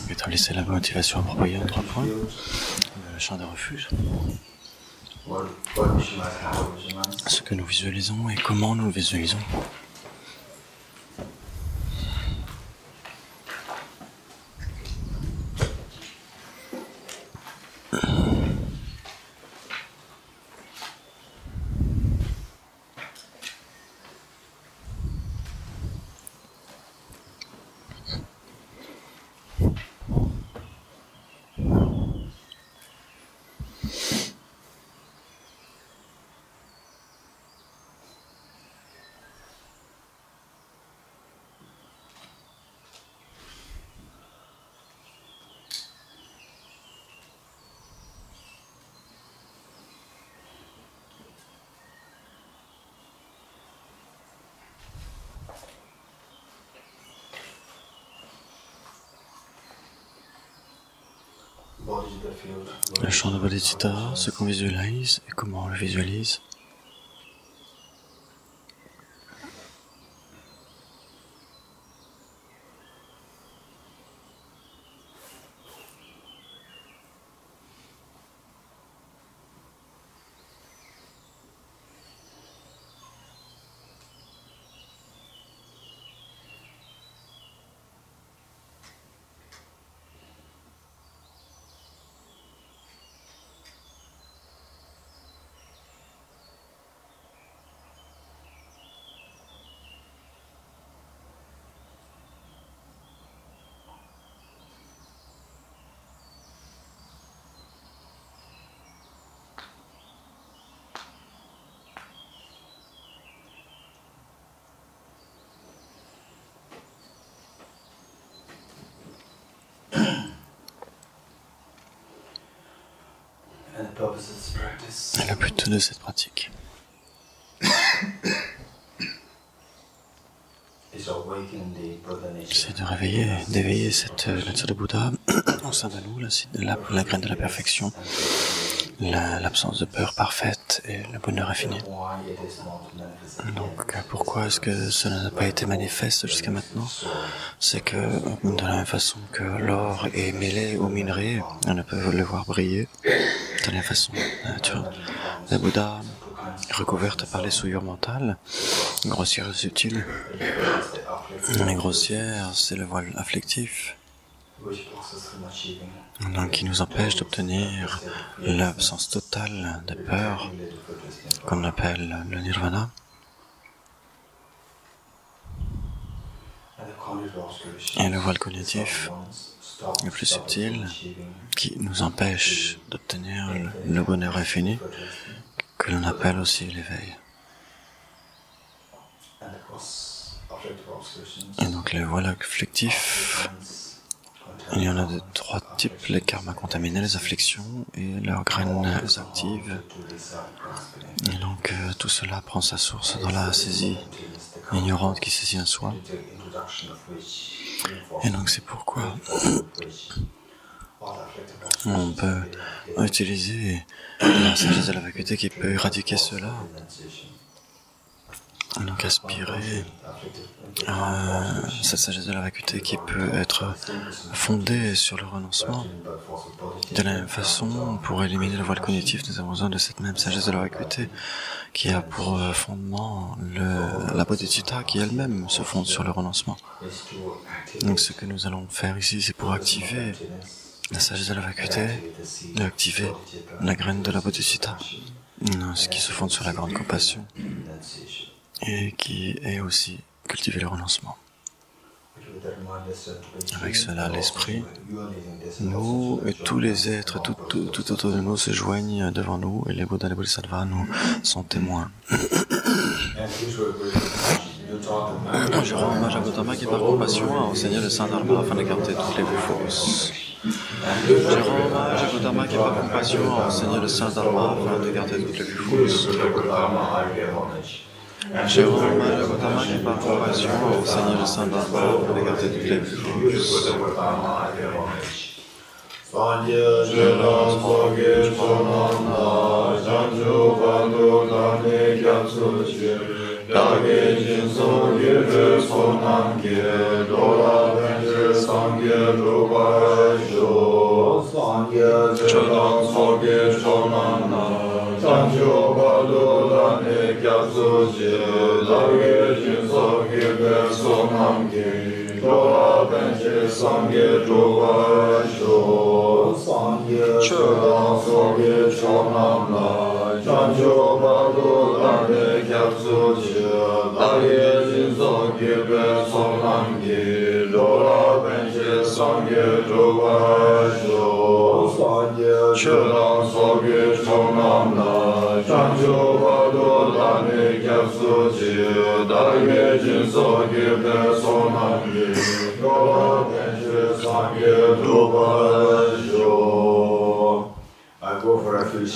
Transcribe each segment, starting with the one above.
Établissez la motivation appropriée en 3 points. Le champ de refuge. Ce que nous visualisons et comment nous le visualisons. Le champ de Bodhicitta, ce qu'on visualise et comment on le visualise. Et le but de cette pratique c'est de réveiller, d'éveiller cette nature de Bouddha au sein de nous, la graine de la perfection, l'absence de peur parfaite et le bonheur infini. Donc pourquoi est-ce que cela n'a pas été manifeste jusqu'à maintenant? C'est que de la même façon que l'or est mêlé au minerai, on ne peut le voir briller. De la même façon, la nature de Bouddha recouverte par les souillures mentales, grossières et subtiles. Les grossières, c'est le voile afflictif, donc qui nous empêche d'obtenir l'absence totale de peur, qu'on appelle le nirvana. Et le voile cognitif, le plus subtil, qui nous empêche d'obtenir le bonheur infini, que l'on appelle aussi l'éveil. Et donc les voiles afflictifs, il y en a de 3 types, les karmas contaminés, les afflictions et leurs graines actives. Et donc tout cela prend sa source dans la saisie ignorante qui saisit un soi. Et donc c'est pourquoi on peut utiliser la sagesse de la vacuité qui peut éradiquer cela. Et donc aspirer à cette sagesse de la vacuité qui peut être fondée sur le renoncement. De la même façon, pour éliminer le voile cognitif, nous avons besoin de cette même sagesse de la vacuité qui a pour fondement la bodhicitta qui elle-même se fonde sur le renoncement. Donc ce que nous allons faire ici, c'est pour activer la sagesse de la vacuité, et activer la graine de la bodhicitta, ce qui se fonde sur la grande compassion et qui est aussi cultiver le renoncement. Avec cela, l'esprit, nous et tous les êtres tout autour de nous se joignent devant nous et les Bouddhas et les Bodhisattvas nous sont témoins. Je rends hommage à Gautama qui par compassion a enseigné le Saint Dharma afin d'écarter toutes les vues fausses. Je rends hommage à Gautama qui par compassion a enseigné le Saint Dharma afin d'écarter toutes les vues fausses. Je rends hommage à Gautama qui par compassion a enseigné le Saint Dharma afin d'écarter toutes les vues fausses.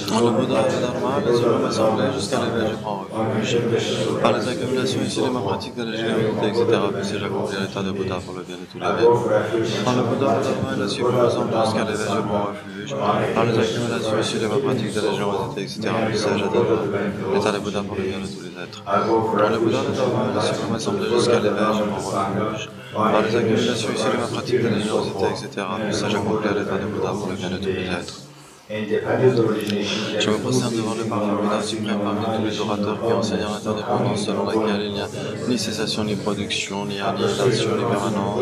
Dans le Bouddha et le Dharma, les œuvres m'assemblaient jusqu'à l'éveil, je prends refuge. Par les accumulations issues de ma pratique de la générosité, etc., puisse j'accomplir l'état de Bouddha pour le bien de tous les êtres. Dans le Bouddha, le Dharma et la suivre m'assemblaient jusqu'à l'éveil, je prends refuge. Par les accumulations issues de ma pratique de la générosité, etc., puisse j'atteindre l'état de Bouddha pour le bien de tous les êtres. Dans le Bouddha, le Dharma et la suivre m'assemblaient jusqu'à l'éveil, je prends refuge. Par les accumulations issues de ma pratique de la générosité, etc., puisse j'accomplir l'état de Bouddha pour le bien de tous les êtres. Je me prosterne devant le parfait Bouddha suprême parmi tous les orateurs qui enseignent l'interdépendance selon laquelle il n'y a ni cessation, ni production, ni annihilation, ni permanence,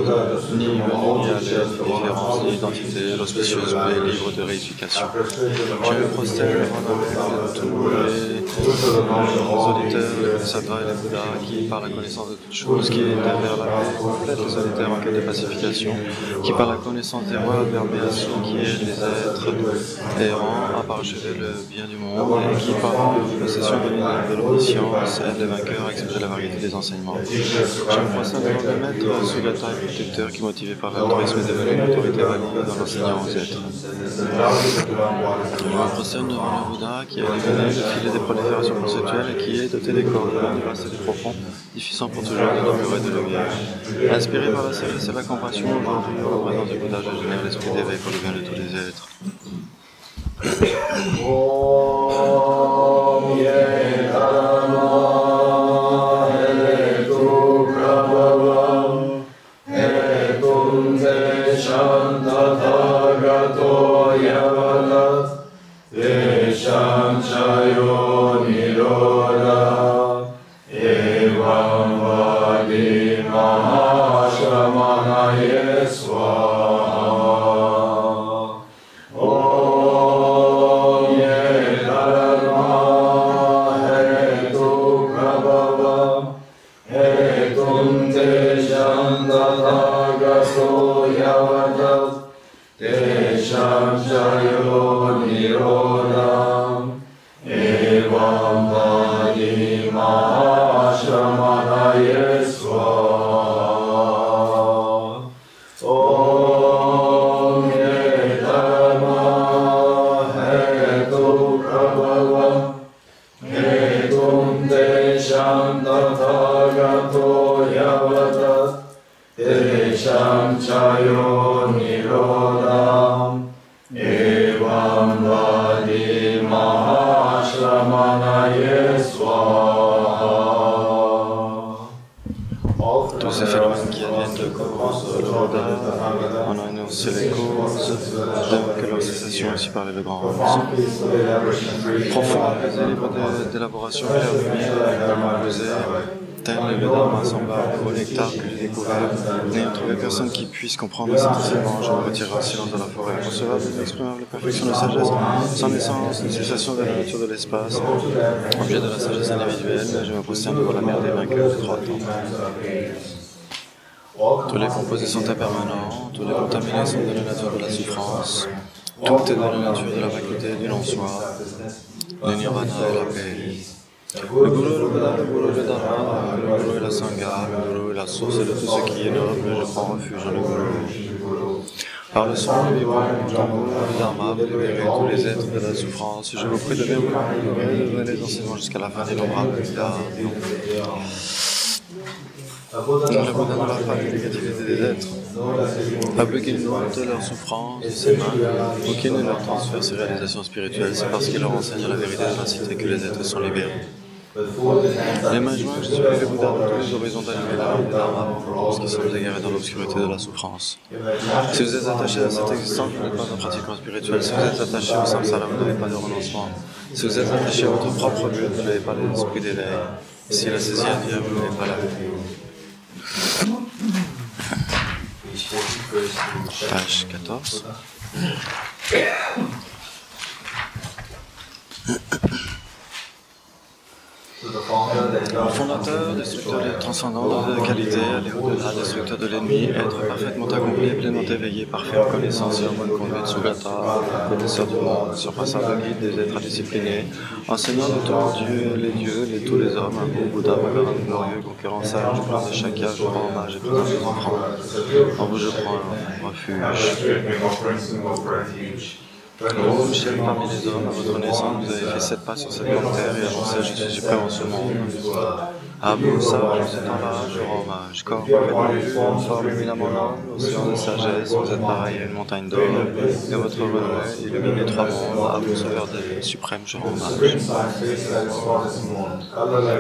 ni venue, ni aller, ni différence, ni identité, l'auspicieuse paix libre de réification. Je me prosterne devant tous les auditeurs, les bodhisattvas et les Bouddhas qui, par la connaissance de toutes choses, qui est vers la paix, complètent les solitaires en quête de pacification, qui, par la connaissance des voies vers Béassi, qui aident les êtres errant à parachever le bien du monde et qui, par la possession de l'omniscience, aide les vainqueurs à accepter la variété des enseignements. Je me prosterne devant le maître, Sugata et protecteur qui, motivé par l'altruisme, est devenu une autorité valide dans l'enseignant aux êtres. Je me prosterne devant le Bouddha qui a éliminé le filet des proliférations conceptuelles et qui est doté des coordonnées du vaste et du profond, diffusant pour toujours de l'amour et de lumière. Inspiré par la sagesse et la compassion, aujourd'hui, en présence du Bouddha, je génère l'esprit d'éveil pour le bien de tous les êtres. Om ye dharma hetu prabhavam hetum deshan tathagato yavadat deshan chayo nirodha evam vadi mahashramanaye swaha. Tous ces phénomènes qui adviennent de cause, le Bouddha en a énoncé les causes, que leur cessation ainsi par le grand profond, et libre d'élaboration claire de bien composée, tel est le Dharma semblable au nectar que j'ai découvert. N'ayant trouvé personne qui puisse comprendre cet enseignement, je me retire en silence de la forêt, recevable et inexprimable perfection de sagesse, sans naissance, ni cessation de la nature de l'espace, objet de la sagesse individuelle, je me prosterne devant la mer des vainqueurs de trois temps. Tous les composés sont impermanents, tous les contaminés sont de la nature de la souffrance, tout est de la nature de la vacuité du non-soi, le nirvana et la paix. Le Guru, le Bouddha, le Guru, le Dharma, le Guru et la Sangha, le Guru est la source de tout ce qui est noble, je prends refuge en le Guru. Par le son, le vibrant, le tambour, le Dharma, vous libérez tous les êtres de la souffrance. Je vous prie de bien vous libérer les enseignements jusqu'à la fin des nombrables. Le Bouddha ne leur parle des négativités des êtres, pas plus qu'il note leur souffrance de ses mains ou qu'il ne leur transfère ses réalisations spirituelles, c'est parce qu'il leur enseigne la vérité de la cité que les êtres sont libérés. Les mains jointes, je supplie le Bouddha de tous les horizons d'allumer la lampe du Dharma pour tous qui sont égarés dans l'obscurité de la souffrance. Si vous êtes attaché à cette existence, vous n'êtes pas un pratiquant spirituel. Si vous êtes attaché au samsara, vous n'avez pas de renoncement. Si vous êtes attaché à votre propre but, vous n'avez pas l'esprit d'éveil. Si la saisie à Dieu, vous n'avez pas la vie. Page 14. Le fondateur, destructeur des transcendants de qualité, aller au-delà, destructeur de l'ennemi, être parfaitement accompli, pleinement éveillé, parfait en connaissance et en bonne conduite, Sugata, connaisseur du monde, surpassant le guide des êtres disciplinés, enseignant de tout Dieu, tous les hommes, un beau Bouddha, Bhagavan glorieux, conquérant sage, du plan de Shakya, je rends hommage et présente mes enfants. En vous je prends un refuge. Ô ciel parmi les hommes, à votre naissance, vous avez fait 7 pas sur cette grande terre et annoncé je suis suprême en ce monde. À vous, sage, en ce temps-là, je rends hommage. Corps parfaitement forme éminemment noble, océan de sagesse, vous êtes pareil à une montagne d'or, et votre renommée illumine les 3 mondes. À vous, sauveur des suprêmes, je rends hommage.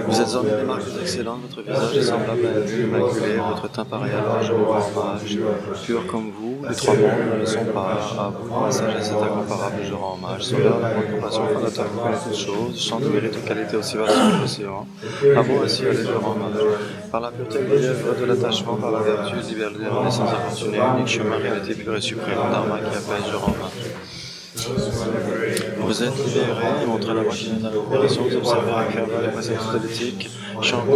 Vous êtes orné des marques excellentes, votre visage est semblable à une vue immaculée, votre teint pareil à l'or, je vous rends hommage. Pur comme vous, les 3 mondes ne le sont pas. À vous, la sagesse est incomparable, je rends hommage. Sauveur de la compassion, fondateur qui connaît toutes choses, chant de mérite aux qualités aussi vastes que l'océan. À vous ainsi, allez, je rends hommage. Par la pureté brièvre de l'attachement, par la vertu, libère les renaissances infortunées, unique chemin, réalité pure et suprême, Dharma qui apaise, je rends hommage. Vous êtes libéré et montrez la voie qui mène à l'opération, vous observez à cœur les préceptes de l'éthique, champ de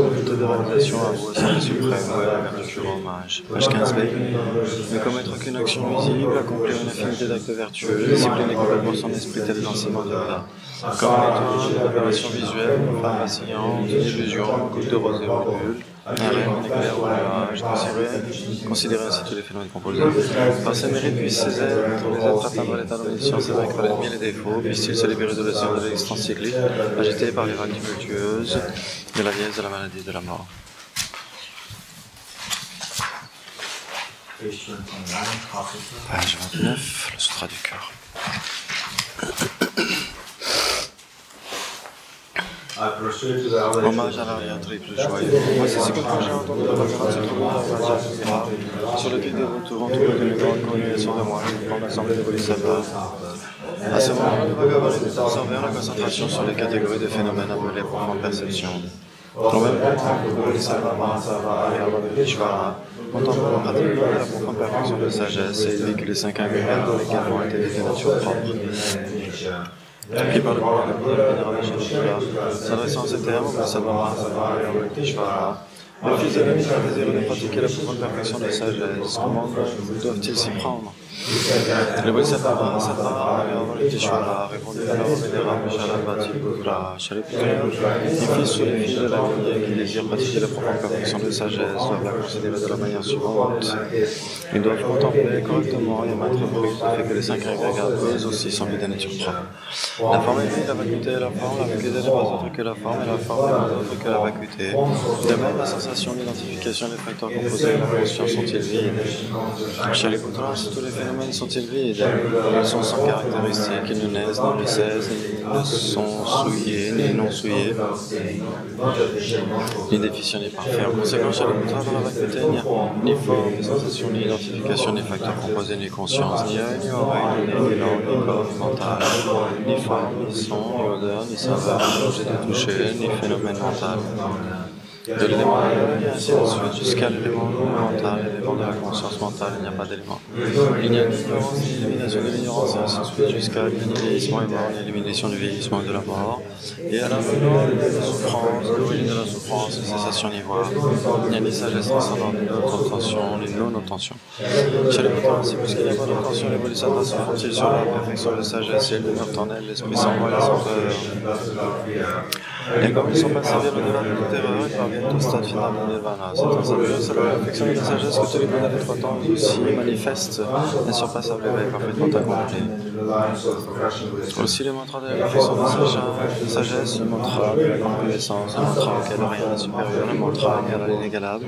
réalisation à vous, Assemblée suprême, la vertu, je rends hommage. Page 15b. Ne commettre aucune action nuisible, accomplir une infinité d'actes vertueux, discipliner complètement son esprit tel l'enseignement du Bouddha. Comme un étoile, une aberration visuelle, une femme vacillante, une illusion, une goutte de rosée ridule, un rêve, un éclair ou un nuage, considérez ainsi tous les phénomènes composés. Par ses mérites, puissent ces êtres, les êtres atteindre l'état d'omniscience et vaincre l'ennemi et les défauts, puissent-ils se libérer de l'océan de l'existence cyclique, agités par les vagues tumultueuses de la vieillesse, de la maladie, de la mort. Page 29, le sutra du cœur. Hommage à l'arrière triple joyeux. Voici ce que j'ai entendu de la grâce se trouvant dans la matière sur le pied de retour entouré d'une grande congrégation de moi, je prends l'assemblée de Bodhisattvas. À ce moment, le Bhagavan était observé la concentration sur les catégories de phénomènes appelés profonde perception. Au même temps, le Bodhisattva Mahasava et Avalokiteshvara contemplent pratiquement la profonde perfection de sagesse et il vit que les 5 ingrédients dans lesquels ont été des natures propres. Qui par le pouvoir de Bouddha, s'adressant à ces termes, Bodhisattva Mahasava et Avalokiteshvara, les fils de l'homme désirent de pratiquer la profonde perfection de sagesse. Comment doivent-ils s'y prendre? Le Bodhisattva Mahasava et Avalokiteshvara répondit alors au vénérable Shalabhatiputra. Shariputra, les fils ou les filles de la lignée qui désirent pratiquer la profonde perfection de sagesse doivent la considérer de la manière suivante. Ils doivent contempler correctement et à maintes reprises le fait que les 5 agrégats eux aussi sont de nature propre. La forme est la vacuité est la forme n'est pas autre que la forme et la forme n'est pas autre que la vacuité. De même, la sensation, l'identification, les facteurs composés et la conscience sont-ils vides? Shariputra, si tous les phénomènes sont-ils vides? Ils sont sans caractéristiques, ils ne naissent, ni ne cessent, ni ne sont souillés, ni non souillés, ni déficients, ni parfaits. En conséquence, Shariputra, dans la vacuité, il n'y a ni forme, ni sensation, ni identification, ni facteurs composés, ni conscience, ni œil, ni oreille, ni nez, ni langue, ni corps, ni mental, ni forme, ni son, ni odeur, ni saveur, ni objet de toucher, ni phénomène mental. De l'élément et ainsi de suite, jusqu'à l'élément mental, l'élément de la conscience mentale, il n'y a pas d'élément. Il n'y a ni ignorance, ni élimination de l'ignorance, et ainsi de suite, jusqu'à vieillissement et mort, ni élimination du vieillissement et de la mort. Et à l'infini de la souffrance, l'origine de la souffrance, cessation d'ivoire. Il n'y a ni sagesse transcendante, ni non-tension, ni non-obtention. Chez les Bhutans, c'est puisqu'il n'y a pas d'obtention, les Bodhisattvas se font-ils sur la perfection de sagesse et ils demeurent en elles, l'esprit sans voix et sans peur. Et comme ils sont pas sévères au-delà de toute erreur, ils parviennent arriver au stade final du Nirvana. C'est dans sa c'est la perfection de la sagesse que tous les Bouddhas des 3 temps aussi manifestent l'insurpassable éveil parfaitement accompli. Aussi le mantra de la perfection de la sagesse, le mantra de la concupiscence, le mantra auquel rien n'est supérieur, le mantra égal à l'inégalable,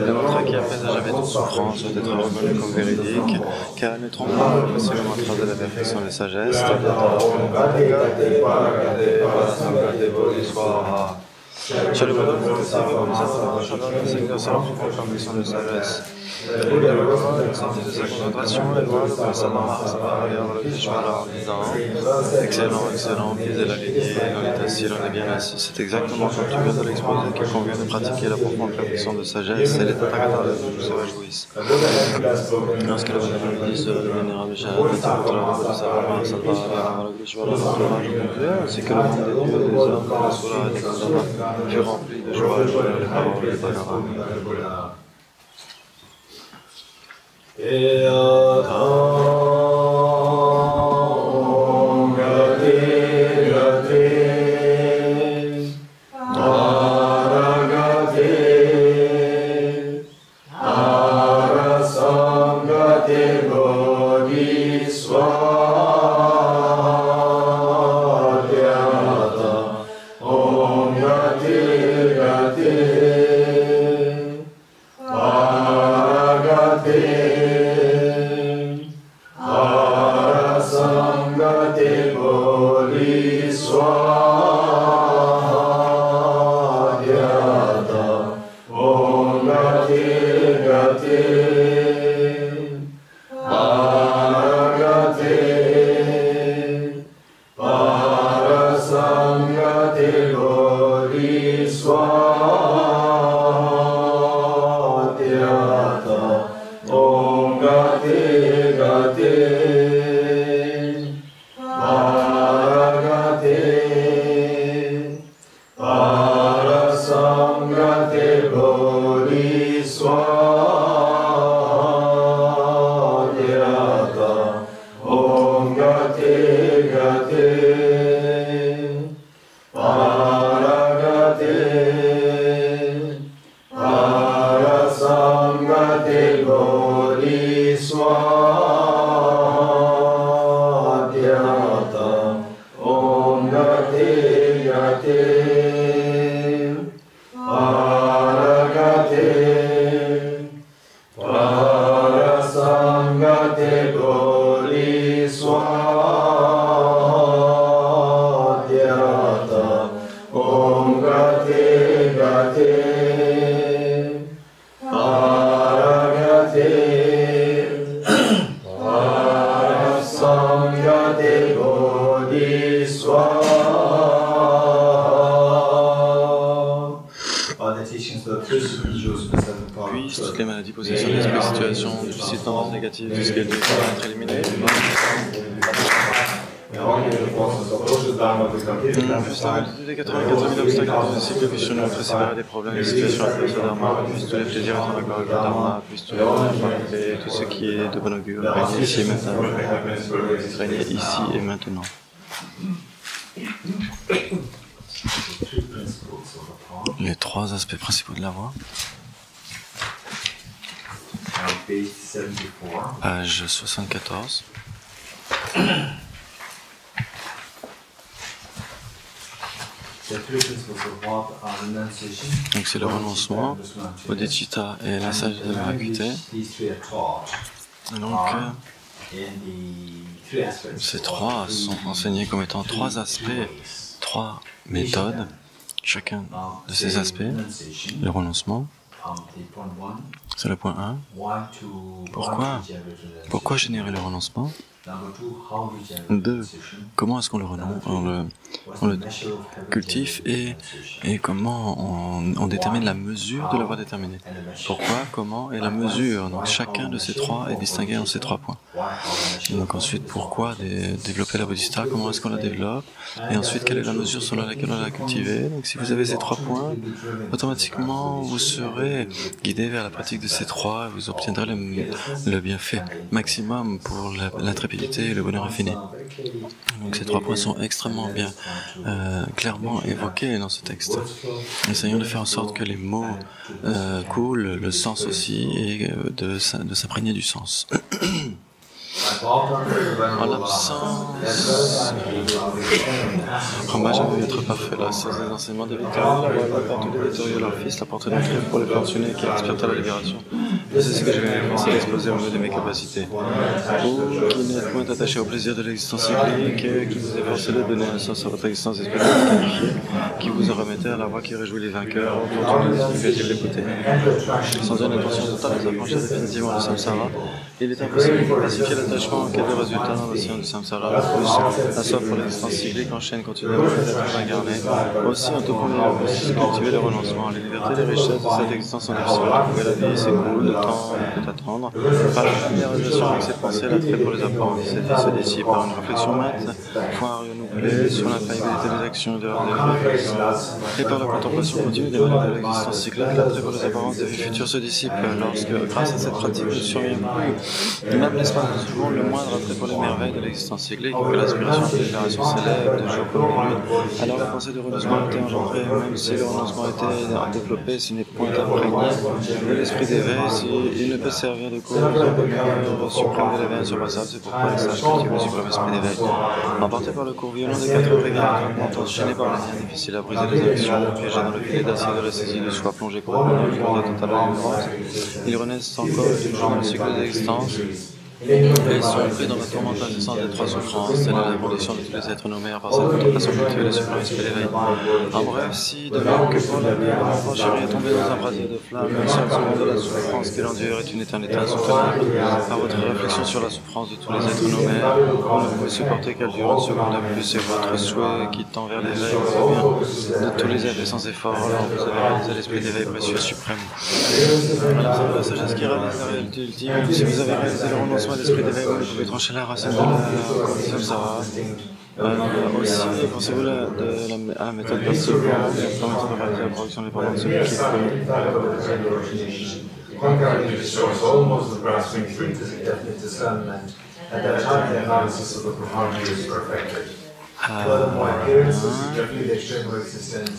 le mantra qui apaise à jamais toute souffrance doit être reconnu comme véridique, car elle ne trompe pas, c'est le mantra de la perfection de la sagesse. Chez le bonhomme, c'est l'exercer leur perfection de sagesse. Sentir sa concentration, elle voit le passage dans Mars par ailleurs le Vishwara en disant excellent, excellent, pieds et la lignée, on est assis, on est bien assis. C'est exactement comme tu viens de l'exposer qu'il convient de pratiquer la profonde perfection de sagesse et les Tathagatas de nous se réjouissent. Lorsque le bonhomme lui dit le vénérable Shahad, de Sarama, Sattva, le Vishwara, l'entourage concluant, ainsi que le monde des dieux, des hommes, des Asuras et des Gandharvas fut rempli de joie et de les paroles des Bhagavata. Puisse toutes les maladies, possessions d'esprit, situations difficiles, tendances négatives, tout ce qui est dû être éliminé. Juste avec les 84 000 obstacles possibles, puisse nous montrer séparer des problèmes, des situations adverses au Dharma, puisse tous les plaisirs être en accord avec le Dharma, puisse tous les parfaits, tout ce qui est de bon augure, régner ici et maintenant. Régner ici et maintenant. Les 3 aspects principaux de la voie. Page 74. Donc c'est le renoncement, bodhicitta et la sagesse de la vacuité. Donc ces 3 sont enseignés comme étant 3 aspects, 3 méthodes. Chacun de ces aspects, le renoncement, c'est le point 1. Pourquoi générer le renoncement? 2. Comment est-ce qu'on le renonce, on le cultive et comment on détermine la mesure de la voie déterminée. Pourquoi, comment et la mesure. Donc chacun de ces 3 est distingué en ces 3 points. Et donc ensuite, pourquoi développer la bodhisattva, comment est-ce qu'on la développe, et ensuite quelle est la mesure selon laquelle on la cultive. Donc si vous avez ces 3 points, automatiquement vous serez guidé vers la pratique de ces 3 et vous obtiendrez le bienfait maximum pour l'intrépidité l'intrépidité et le bonheur infini. Donc ces trois points sont extrêmement bien, clairement évoqués dans ce texte. Essayons de faire en sorte que les mots coulent, le sens aussi, et de s'imprégner du sens. En l'absence, j'ai voulu être parfait là, sans les enseignements des victorieux, la porte des victorieux, leur fils, la porte d'entrée pour les pensionnés qui aspirent à la libération. Et c'est ce que je vais penser d'exposer au milieu de mes capacités. Vous qui n'êtes point attachés au plaisir de l'existence cyclique, qui vous efforcez de donner un sens à votre existence spirituelle qualifiée, qui vous en remettez à la voix qui réjouit les vainqueurs, opportunité significative d'écouter. Sans une attention totale, vous affranchir définitivement le samsara. Il est impossible de pacifier l'attachement en quête de résultats dans l'océan du samsara. De plus, la soif pour l'existence cyclique enchaîne continuellement les êtres incarnés. Aussi, en tout premier lieu, aussi cultiver le renoncement. Les libertés et les richesses de cette existence sont difficiles à trouver. La vie s'écoule, le temps peut attendre. Par la familiarisation avec cette pensée, l'attrait pour les apprendre cette vie se dissipe par une réflexion maintes fois renouvelée sur l'infaillibilité des actions et de leurs effets. Et par la contemplation continue des valeurs de l'existence cyclique, l'attrait pour les apparences des vies futures se dissipe lorsque, grâce à cette pratique, ne survient plus, même l'espace de souvent le moindre attrait pour les merveilles de l'existence cyclique, que l'aspiration de déclaration s'élève de jour comme de nuit. Alors la pensée de renoncement a été engendrée, même si le renoncement a été développé, s'il n'est point imprégné de l'esprit d'éveil, il ne peut servir de cause au bonheur suprême de l'éveil insurpassable. C'est pourquoi les sages cultivent le suprême esprit d'éveil. Emporté par le cours violent des 4 réveils, enchaîné par les liens difficiles à briser les actions, piégé dans le filet d'acier de la saisie de soi, plongé complètement dans le monde total à l'ignorance, ils renaissent encore toujours dans le cycle de l'existence. Et sont pris dans la tourmente incessante des trois souffrances. Telle est la condition de tous les êtres nommés par cette contemplation cultivée le suprême esprit d'éveil. En bref, si de même que pour la vie, l'enfant chéri est tombé dans un brasier de flamme, une seule seconde de la souffrance qu'il endure est une éternité insoutenable. Par votre réflexion sur la souffrance de tous les êtres nommés, vous ne pouvez supporter qu'elle dure une seconde de plus, et votre souhait qui tend vers l'éveil vous vient de tous les êtres sans effort. Alors vous avez réalisé l'esprit d'éveil précieux suprême. Alors, la sagesse qui réalise la réalité ultime. Si vous avez réalisé le renoncement l'esprit d'éveil, vous pouvez trancher la racine de la samsara. Aussi, pensez-vous à la méthode persévérante permettant de réaliser la production dépendante de celui qui est connu.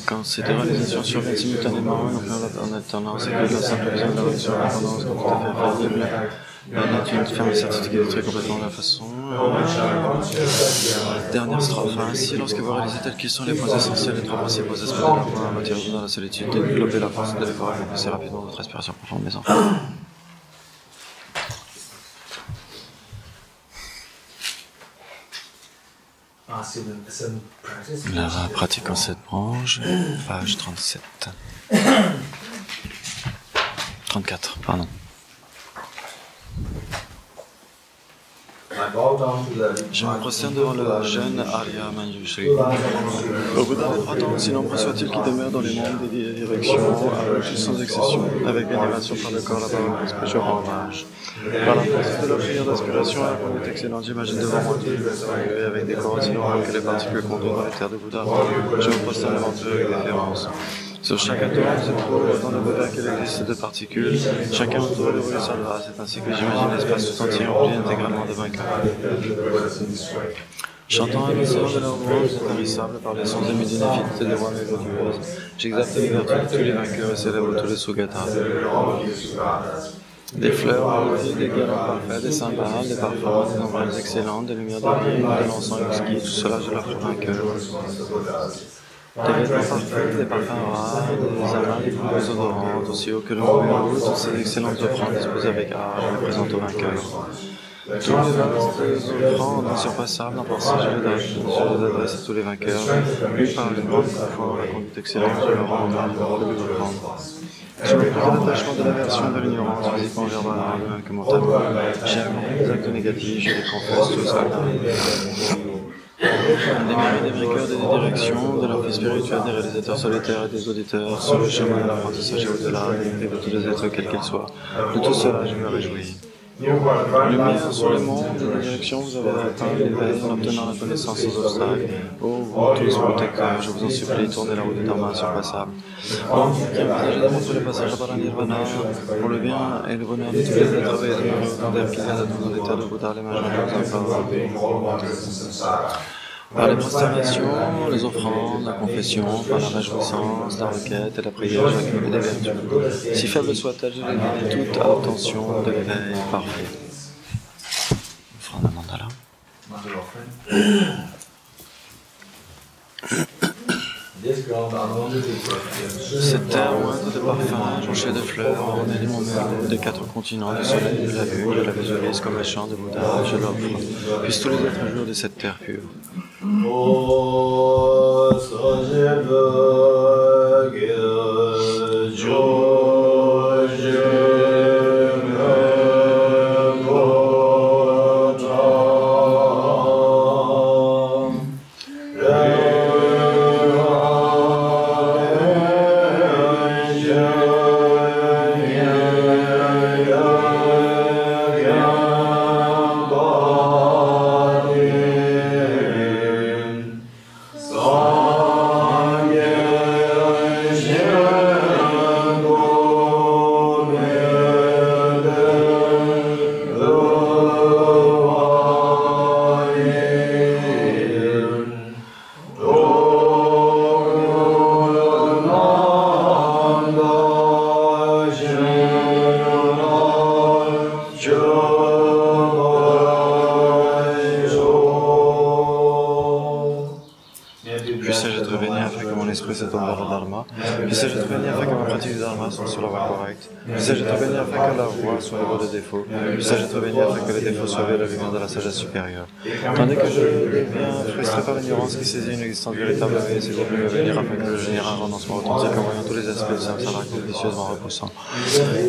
Quand ces deux réalisations surviennent simultanément, en alternance et que la simple vision de la réalisation de l'indépendance comme tout à fait faillible, là, une ferme certitude qui détruit complètement la façon. Dernière strophe. Ainsi, lorsque vous réalisez tels qu'ils sont les points essentiels, les trois principaux aspects de la voie, retirez-vous dans la solitude, développez la force de l'effort et accomplissez rapidement votre aspiration profonde, mes enfants. La pratique en cette branche, page 37. 34, pardon. Je me prosterne devant le jeune Arya Manjushri. Au bout d'un des 3 temps, aussi nombreux soit-il qui demeure dans les mondes des directions, avec sans exception, avec vénération par le corps, la parole, l'esprit, je rends hommage. Par la force de la prière d'aspiration à la conduite excellente, j'imagine devant moi tous les êtres avec des corps aussi nombreux que les particules contenues dans les terres de Bouddha. Je me prosterne devant eux avec déférence. Sur chaque atome se trouve dans le Bouddha qu'il existe de particules. Chacun autour de vous le saura. C'est ainsi que j'imagine l'espace tout entier rempli intégralement de vainqueurs. Chantant à l'océan de leur louange intarissable par les sons émus d'une infinité de voix mélodieuses, j'exalte les vertus de tous les vainqueurs et célèbre tous les Sugatas. Des fleurs mélodiques, des guirlandes parfaites, des cymbales, des parfums, des ombrelles excellentes, des lumières divines, de l'encens exquis, tout cela je l'offre vainqueur. Des vêtements parfaits, des parfums rares, des amas, des plumes odorantes, aussi haut que le monde, toutes ces excellentes offrandes disposées avec art, je les présente aux vainqueurs. Tous les vastes offrandes insurpassables en pensée, je les adresse à tous les vainqueurs. Plus par une grande confort, la conduite excellente, je leur rends hommage pour les offrandes. Sous le plus d'attachement de l'aversion de l'ignorance, physiquement verbale, même que mentalement, j'ai accompli des actes négatifs, je les confesse tous à des mérites des vainqueurs, des directions, de leur vie spirituelle, des réalisateurs solitaires et des auditeurs, sur le chemin de l'apprentissage et au-delà, des de tous les êtres, quels qu'ils soient. De tout cela, je me réjouis. Lumière sur les mondes, de la direction, vous avez atteint l'éveil en obtenant la connaissance sans obstacle. Oh, vous tous protecteurs, je vous en supplie, tournez la route du Dharma surpassable. Oh, qui envisagez de montrer le passage par la Nirvana, pour le bien et le bonheur de tous les êtres d'air qui viennent de tous les terres de Bouddha, les mages par les prosternations, les offrandes, la confession, par la réjouissance, la requête et la prière, j'accumule des vertus. Si faible soit-elle, je les vis toutes à l'obtention de l'éveil parfait. Offrande à mandala. Cette terre moindre de parfums, jonchée de fleurs, ornée des monts des quatre continents, du soleil, de la lune, je la visualise comme un chant de Bouddha, je l'offre. Puissent tous les êtres jours de cette terre pure. Puissais-je être béni afin que mon esprit se tourne vers le Dharma. Puissais-je être béni afin que ma pratique du Dharma soit sur la voie correcte. Puissais-je être béni afin que la voie soit libre de défauts. Puissais-je être béni afin que les défauts soient vus à la lumière de la sagesse supérieure. Tandis que je deviens frustré par l'ignorance qui saisit une existence véritable, veuillez s'il vous plaît me bénir afin que je génère un renoncement authentique en voyant tous les aspects du samsara vicieusement repoussant.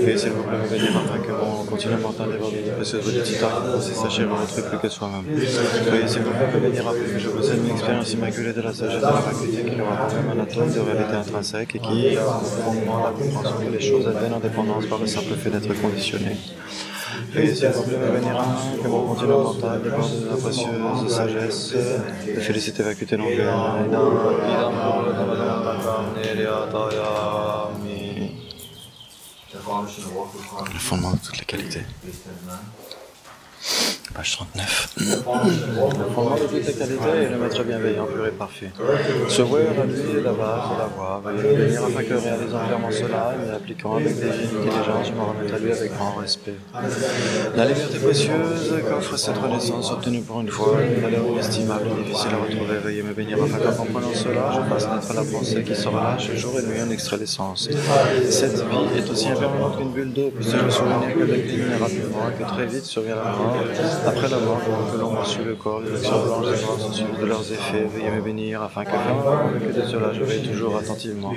Veuillez s'il vous plaît me bénir afin que mon continu mental déborde de précieuses voluptés qui consiste à chérir autrui plus que soi-même. Veuillez s'il vous plaît me bénir afin que je possède une expérience immaculée de la sagesse de la faculté qui leur a même un atome de réalité intrinsèque et qui, au fondement, la compréhension que les choses adviennent en dépendance par le simple fait d'être conditionné. Veuillez s'il vous plaît me bénir afin que mon continu mental déborde de la précieuse sagesse de félicité vacuité longue. Le fondement de toutes les qualités. Page 39. Le fondement de toutes les qualités est le maître bienveillant, pur et parfait. Se voir à lui est la base de la voie. Veuillez me bénir afin que réalisant clairement cela et l'appliquant avec intelligence, je me remette à lui avec grand respect. La liberté précieuse qu'offre cette renaissance obtenue pour une fois, une valeur inestimable et difficile à retrouver. Veuillez me bénir afin qu'en comprenant cela, je fasse naître la pensée qui se relâche jour et nuit en extrait l'essence. Cette vie est aussi impermanente qu'une bulle d'eau, puisque je me souvenir qu'elle décline rapidement et que très vite survient la mort. Après la mort, que l'on reçut le corps, les actions blanches et noires sont suivies de leurs effets. Veuillez me bénir afin que convaincu de cela, je veille toujours attentivement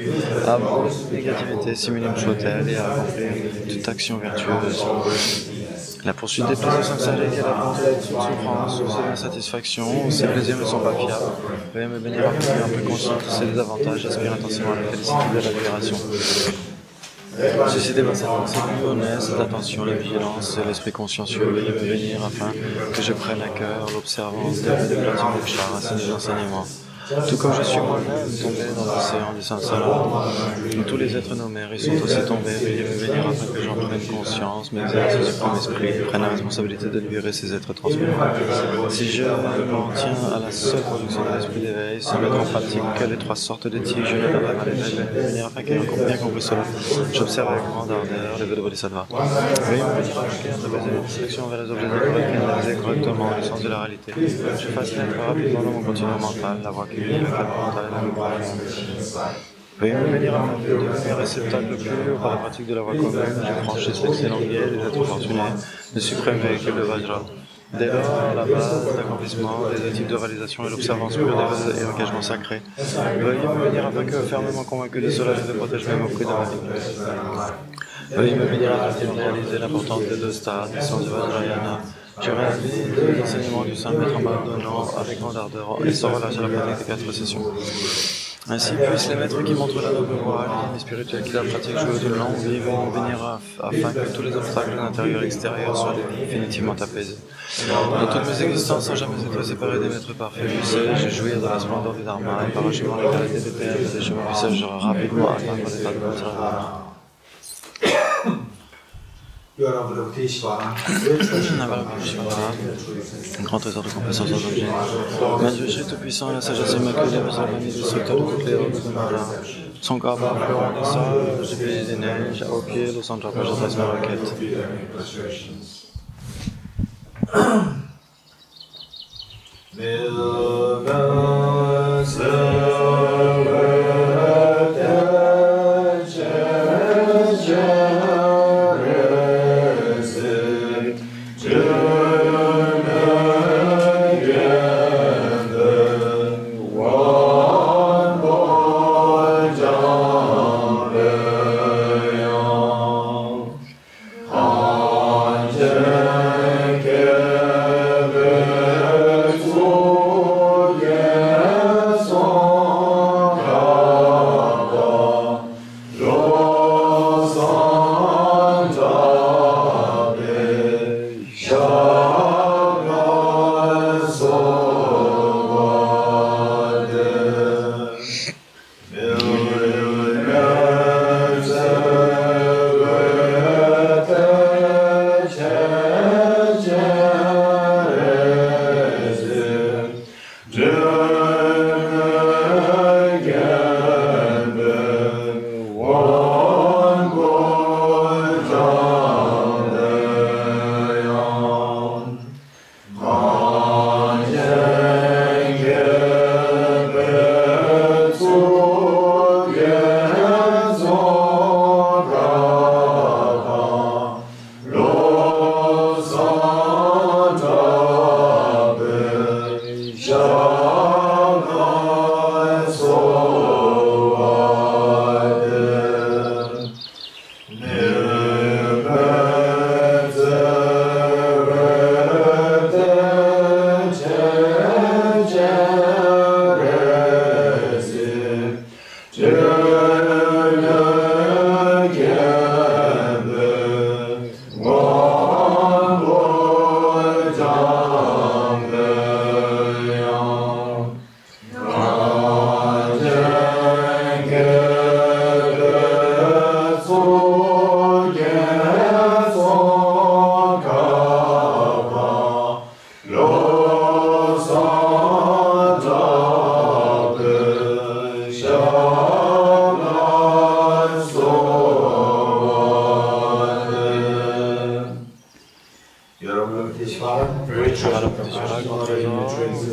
à avoir une négativité, si minime soit-elle, et à accomplir toute action vertueuse. La poursuite des plaisirs samsariques est la pente de toute souffrance, source d'insatisfaction. Ces plaisirs ne sont pas fiables. Veuillez me bénir afin que, un peu conscient de ces désavantages, j'aspire intensivement à la félicité de la libération. Suscité par cette pensée honnête, cette attention, la vigilance et l'esprit consciencieux, veuillez me bénir afin que je prenne à cœur l'observance des plateaux mokshara, ainsi des enseignements. Tout comme je suis moi-même tombé dans l'océan du samsara, où tous les êtres nommés y sont aussi tombés, veuillez me bénir afin que j'en prenne conscience, m'exerce au suprême esprit, prenne la responsabilité de libérer ces êtres transmis. Si je m'en tiens à la seule production de l'esprit d'éveil, sans mettre en pratique que les trois sortes de tiges, je ne pas à l'éveil, veuillez me bénir afin qu'ayant bien compris cela, j'observe avec grande ardeur les vœux de Bodhisattva. Veuillez me bénir afin qu'ayant apaisé les distractions vers les objets décorés et analysé correctement le sens de la réalité, je fasse naître rapidement dans mon continent mental la voie qui avec la mentale et la profonde. Veuillez me bénir afin que de devenir réceptacle pur par la pratique de la voie commune, je franchisse l'excellent guet des êtres fortunés, le suprême véhicule de Vajra. Dès lors, la base d'accomplissement, les types de réalisation et l'observance pure des vœux et engagements sacrés. Veuillez me bénir afin que, fermement convaincu de cela, je protège même au prix de ma vie. Veuillez me bénir afin de réaliser l'importance des deux stades, le sens de Vajrayana. Je réalise les enseignements du Saint Maître en m'adonnant avec grande ardeur et sans relâche à la pratique des 4 sessions. Ainsi puissent les maîtres qui montrent la noble voie, les spirituels qui la pratiquent jouer de longue vie vont venir afin que tous les obstacles intérieurs et extérieurs soient définitivement apaisés. Dans toutes mes existences, sans jamais être séparé des maîtres parfaits, je sais jouir de la splendeur du Dharma et parachevant la qualité des terres et des chemins puissent rapidement atteindre l'état de notre nirvana. Un grand trésor de compassion sans objet. Maître Shri Tout-Puissant et la sagesse immaculée, Vasalvani, destructeur de toutes les ordres de Mara. Son corps affleurant le sol, j'ai payé des neiges, au pied, le centre je dresse ma requête.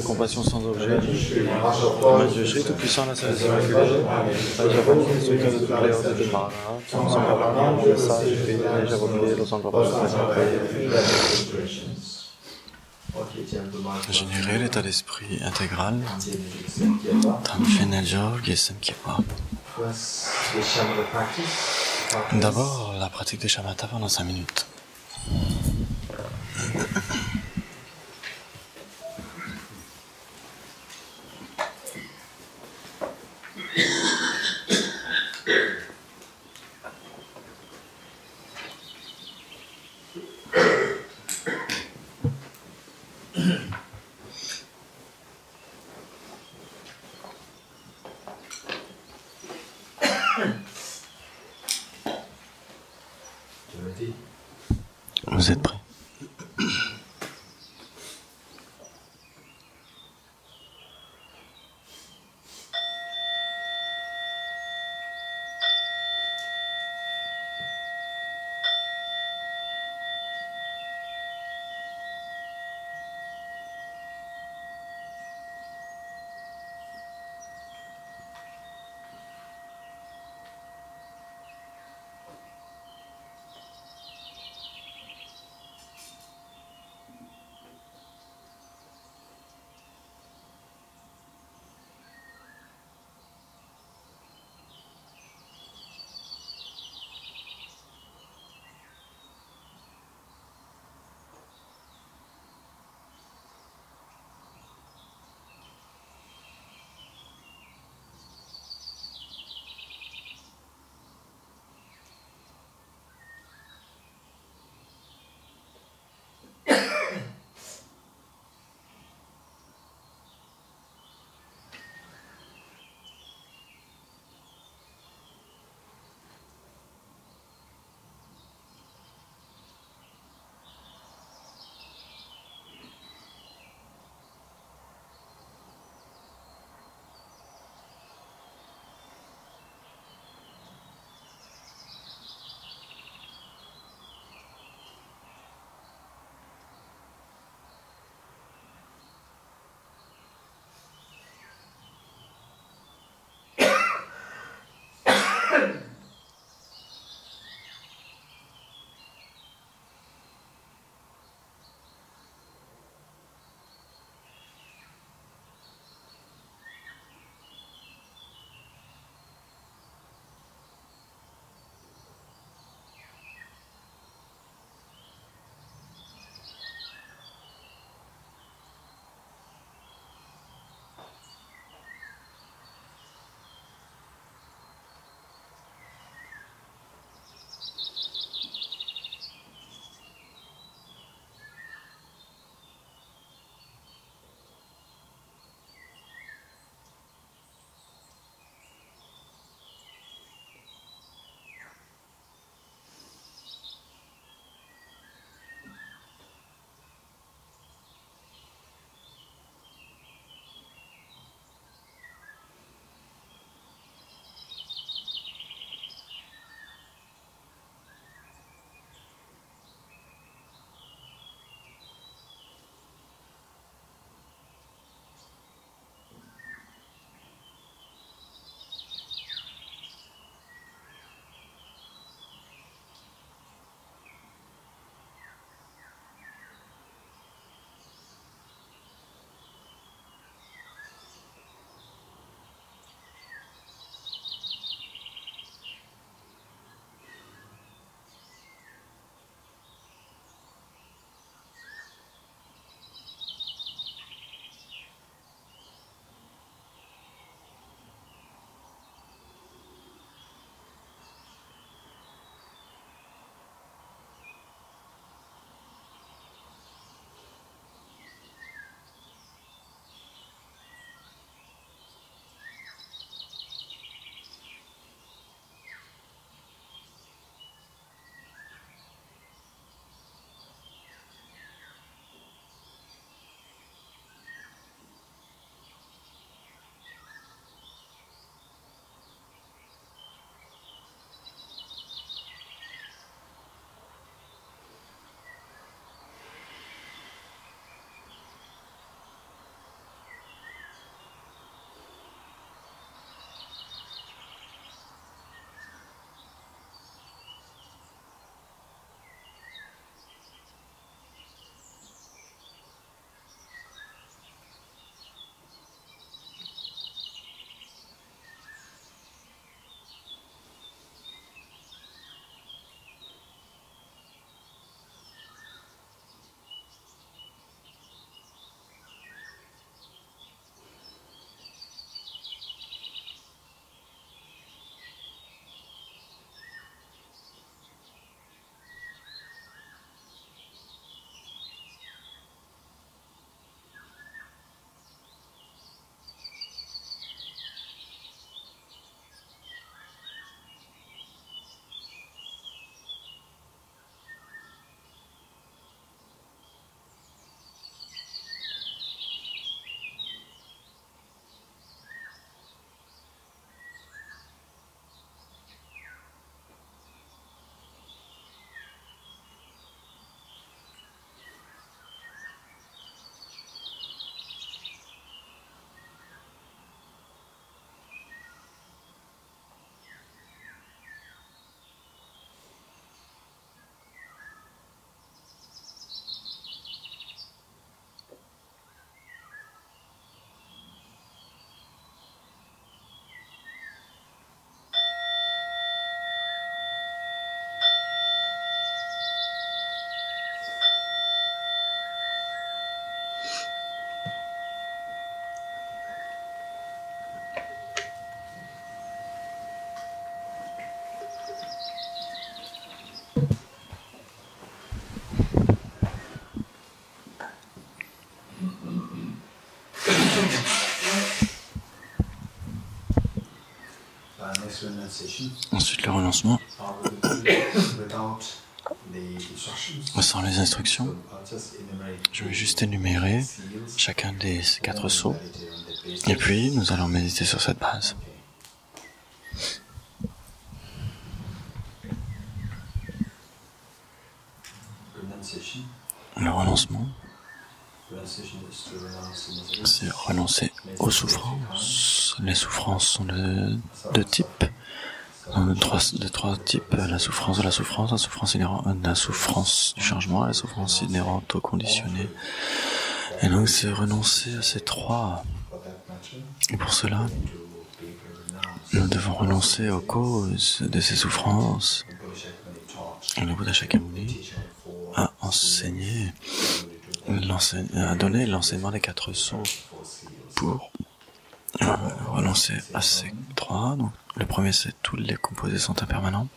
Compassion sans objet, Maître Shri Tout-Puissant, la sagesse immaculée, Vasalvani, destructeur de toutes les ordres de Mara, son corps le message, j'ai payé des neiges à vos pieds, le sang de votre Générer l'état d'esprit intégral, Tamchen Jog et Samkhepa. D'abord, la pratique des shamatha pendant 5 minutes. Vous êtes prêts? Ensuite, le renoncement, sans les instructions, je vais juste énumérer chacun des 4 sceaux, et puis nous allons méditer sur cette base. Le renoncement, c'est renoncer aux souffrances. Les souffrances sont de 2 types. De trois types, la souffrance de la souffrance, la souffrance du changement et la souffrance inhérente au conditionné. Et donc c'est renoncer à ces 3. Et pour cela, nous devons renoncer aux causes de ces souffrances. Et le Bouddha Shakyamuni a enseigné, a donné l'enseignement des 4 sceaux pour renoncer à ces 3. Donc, le premier, c'est tous les composés sont impermanents.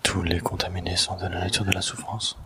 Tous les contaminés sont de la nature de la souffrance.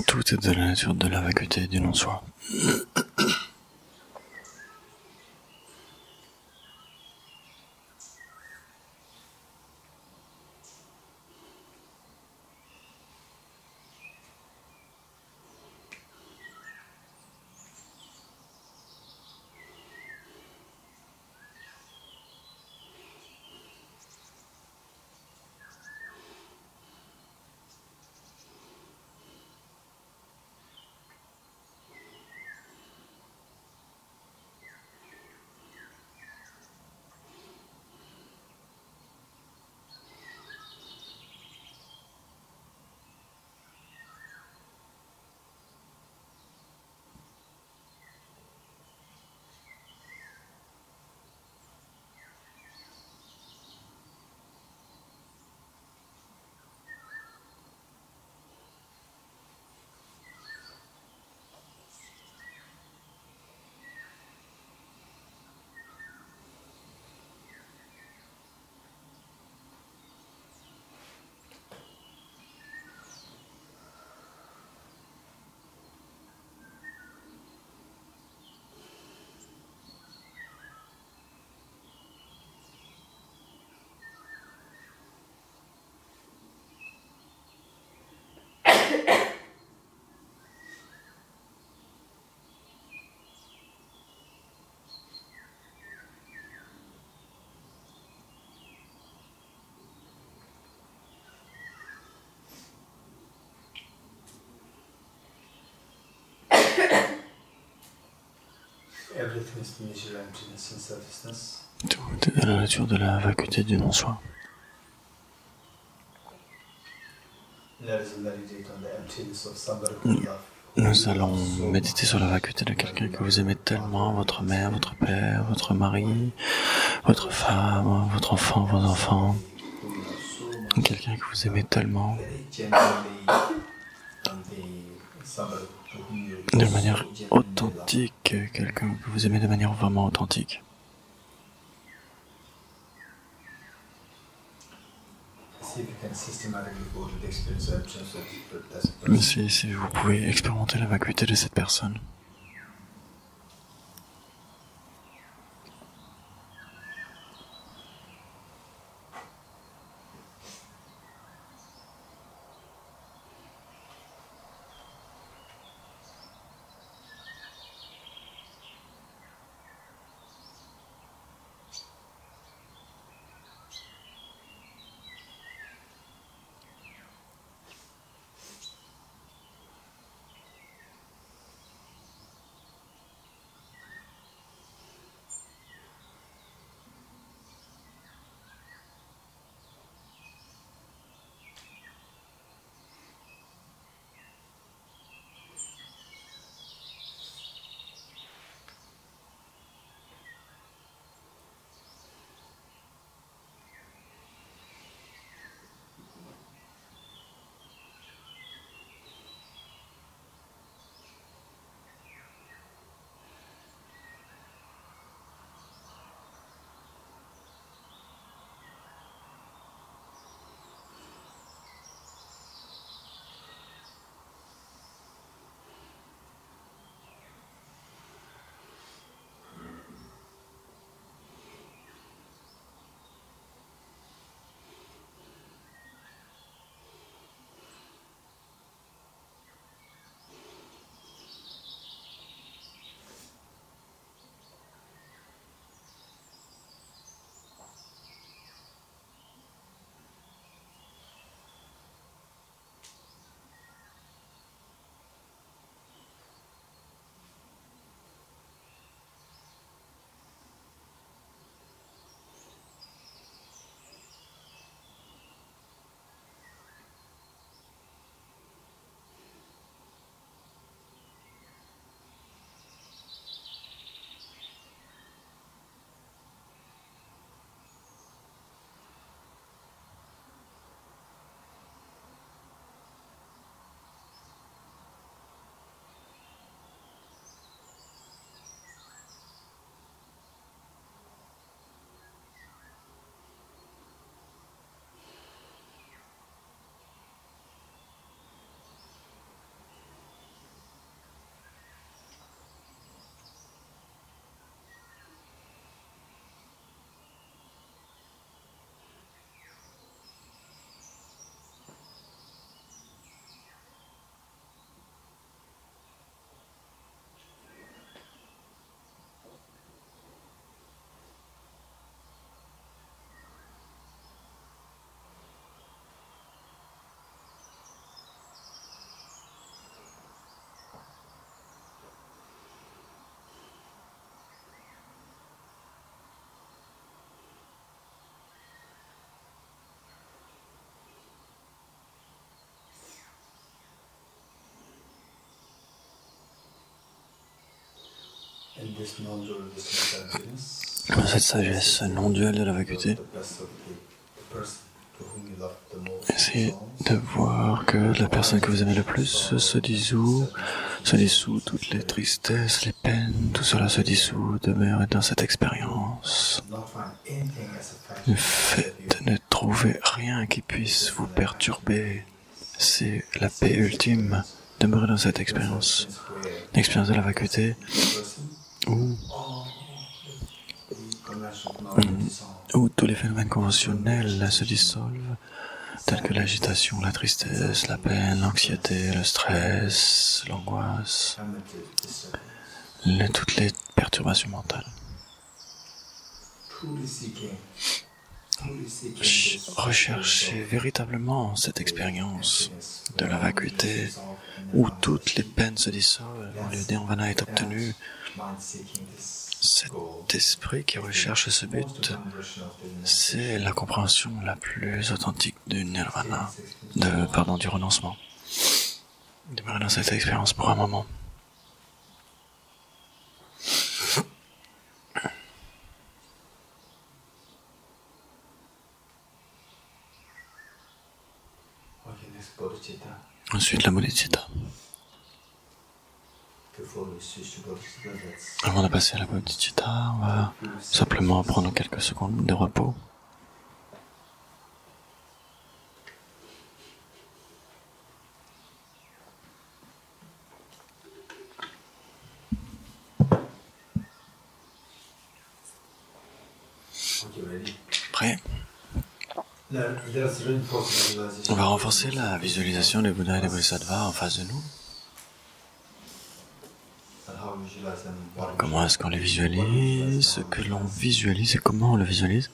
Tout est de la nature de la vacuité du non-soi. Tout est de la nature de la vacuité du non-soi. Nous allons méditer sur la vacuité de quelqu'un que vous aimez tellement, votre mère, votre père, votre mari, votre femme, votre enfant, vos enfants. Quelqu'un que vous aimez tellement, de manière authentique, quelqu'un que vous aimez de manière vraiment authentique. Mais si vous pouvez expérimenter la vacuité de cette personne. Cette sagesse non-duelle de la vacuité, essayez de voir que la personne que vous aimez le plus se dissout, toutes les tristesses, les peines, tout cela se dissout, demeure dans cette expérience. Le fait de ne trouver rien qui puisse vous perturber, c'est la paix ultime. Demeurez dans cette expérience. L'expérience de la vacuité où tous les phénomènes conventionnels se dissolvent, tels que l'agitation, la tristesse, la peine, l'anxiété, le stress, l'angoisse, toutes les perturbations mentales. Recherchez véritablement cette expérience de la vacuité où toutes les peines se dissolvent, où le nirvana est obtenu. Cet esprit qui recherche ce but, c'est la compréhension la plus authentique du nirvana, du renoncement. Demeurez dans cette expérience pour un moment. Ensuite, la bodhicitta. Avant de passer à la bodhicitta, on va simplement prendre quelques secondes de repos. Prêt? On va renforcer la visualisation des Bouddhas et des Bodhisattvas en face de nous. Comment est-ce qu'on les visualise? Ce que l'on visualise et comment on le visualise.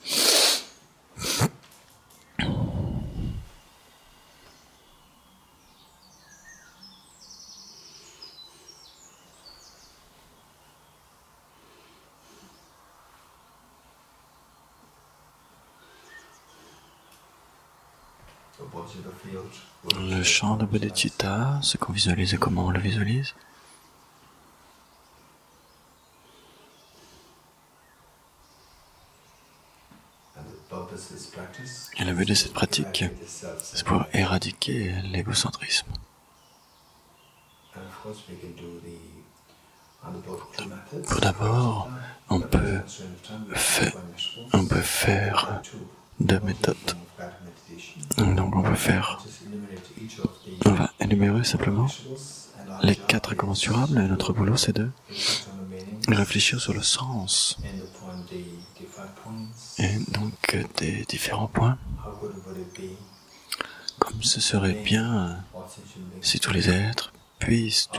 Le champ de bodhicitta, ce qu'on visualise et comment on le visualise. Et le but de cette pratique, c'est pour éradiquer l'égocentrisme. Pour d'abord, on peut faire deux méthodes. Donc on va énumérer simplement les 4 incommensurables, et notre boulot c'est de réfléchir sur le sens et donc des différents points, comme ce serait bien si tous les êtres puissent,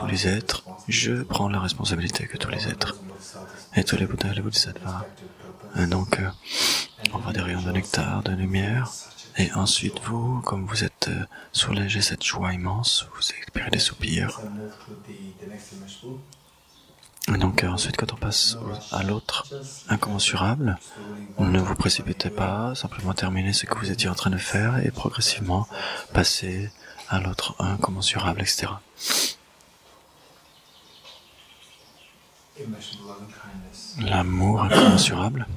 je prends la responsabilité que tous les êtres et tous les Bouddhas et les Bodhisattvas. Et donc on va des rayons de nectar, de lumière. Et ensuite, vous, comme vous êtes soulagé cette joie immense, vous expirez des soupirs. Et donc ensuite, quand on passe à l'autre incommensurable, ne vous précipitez pas, simplement terminez ce que vous étiez en train de faire et progressivement passez à l'autre incommensurable, etc. L'amour incommensurable.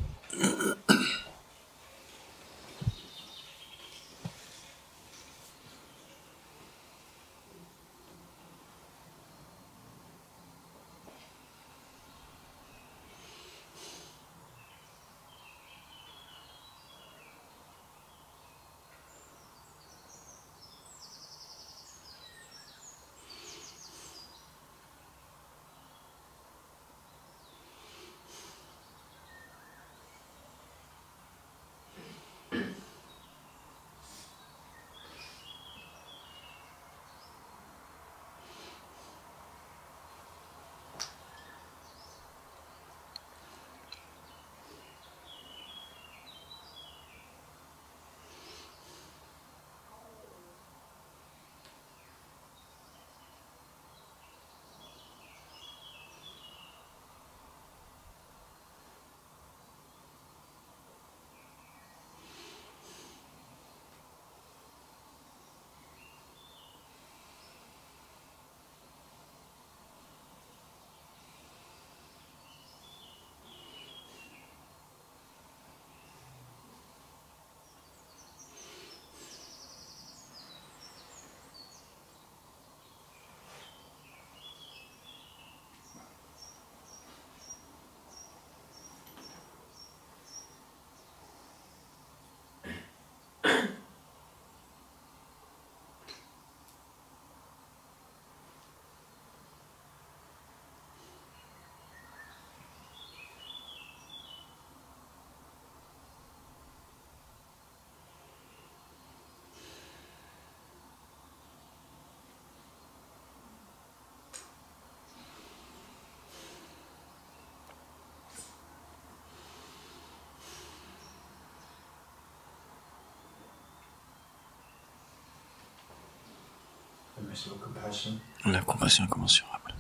La compassion incommensurable.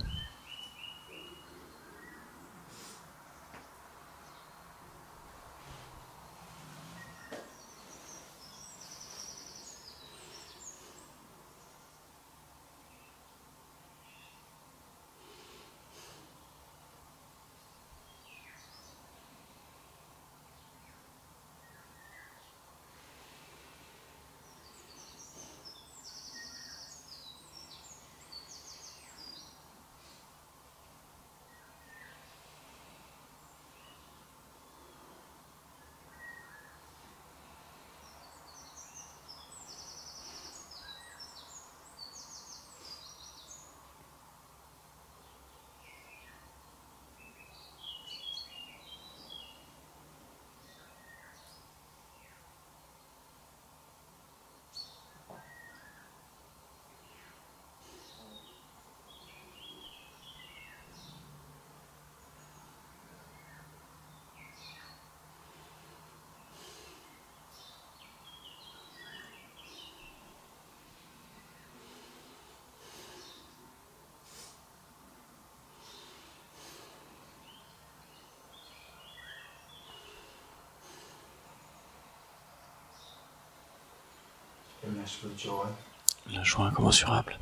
La joie incommensurable.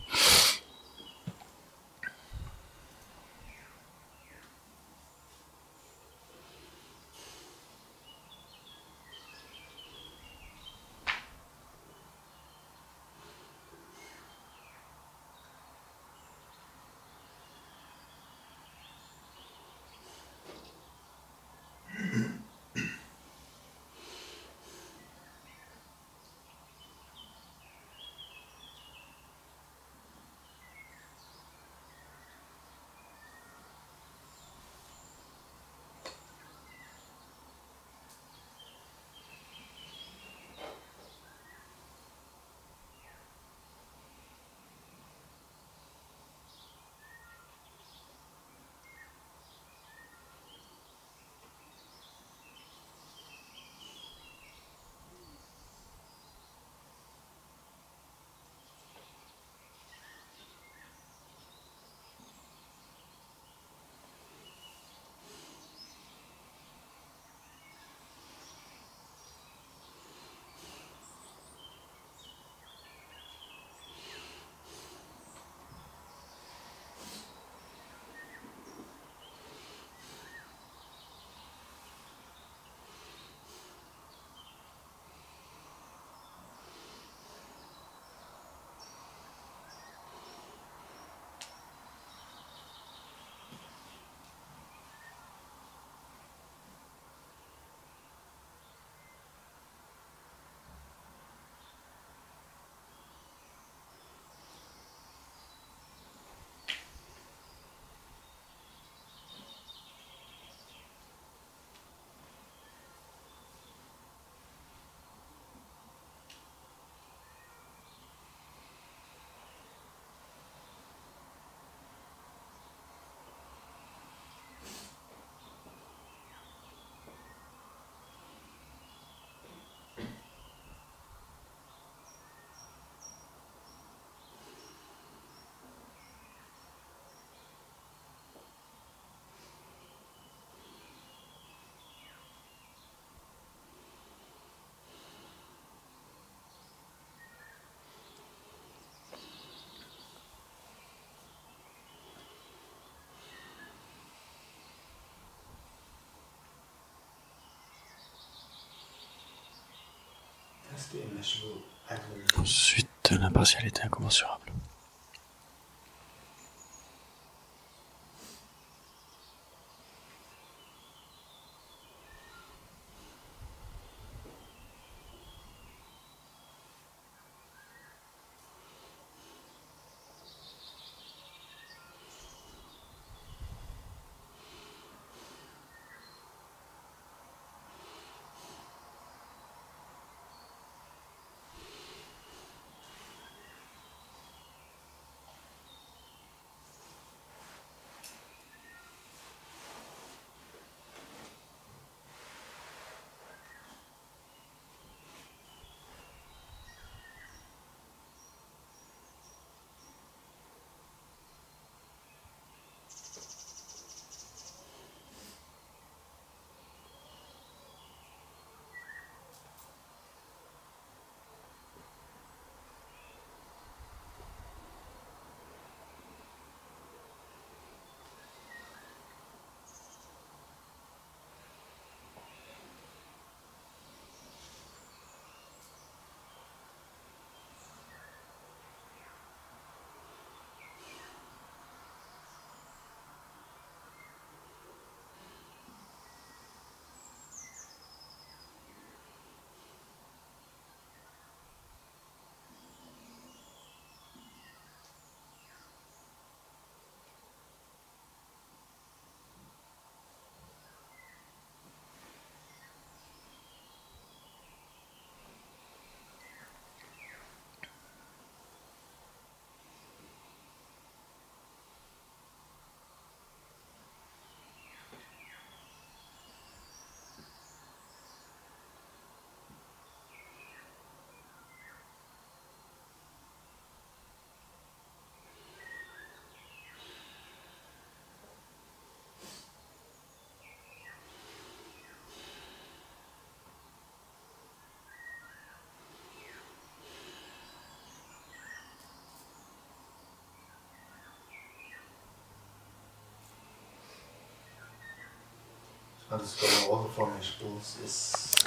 Ensuite, l'impartialité incommensurable.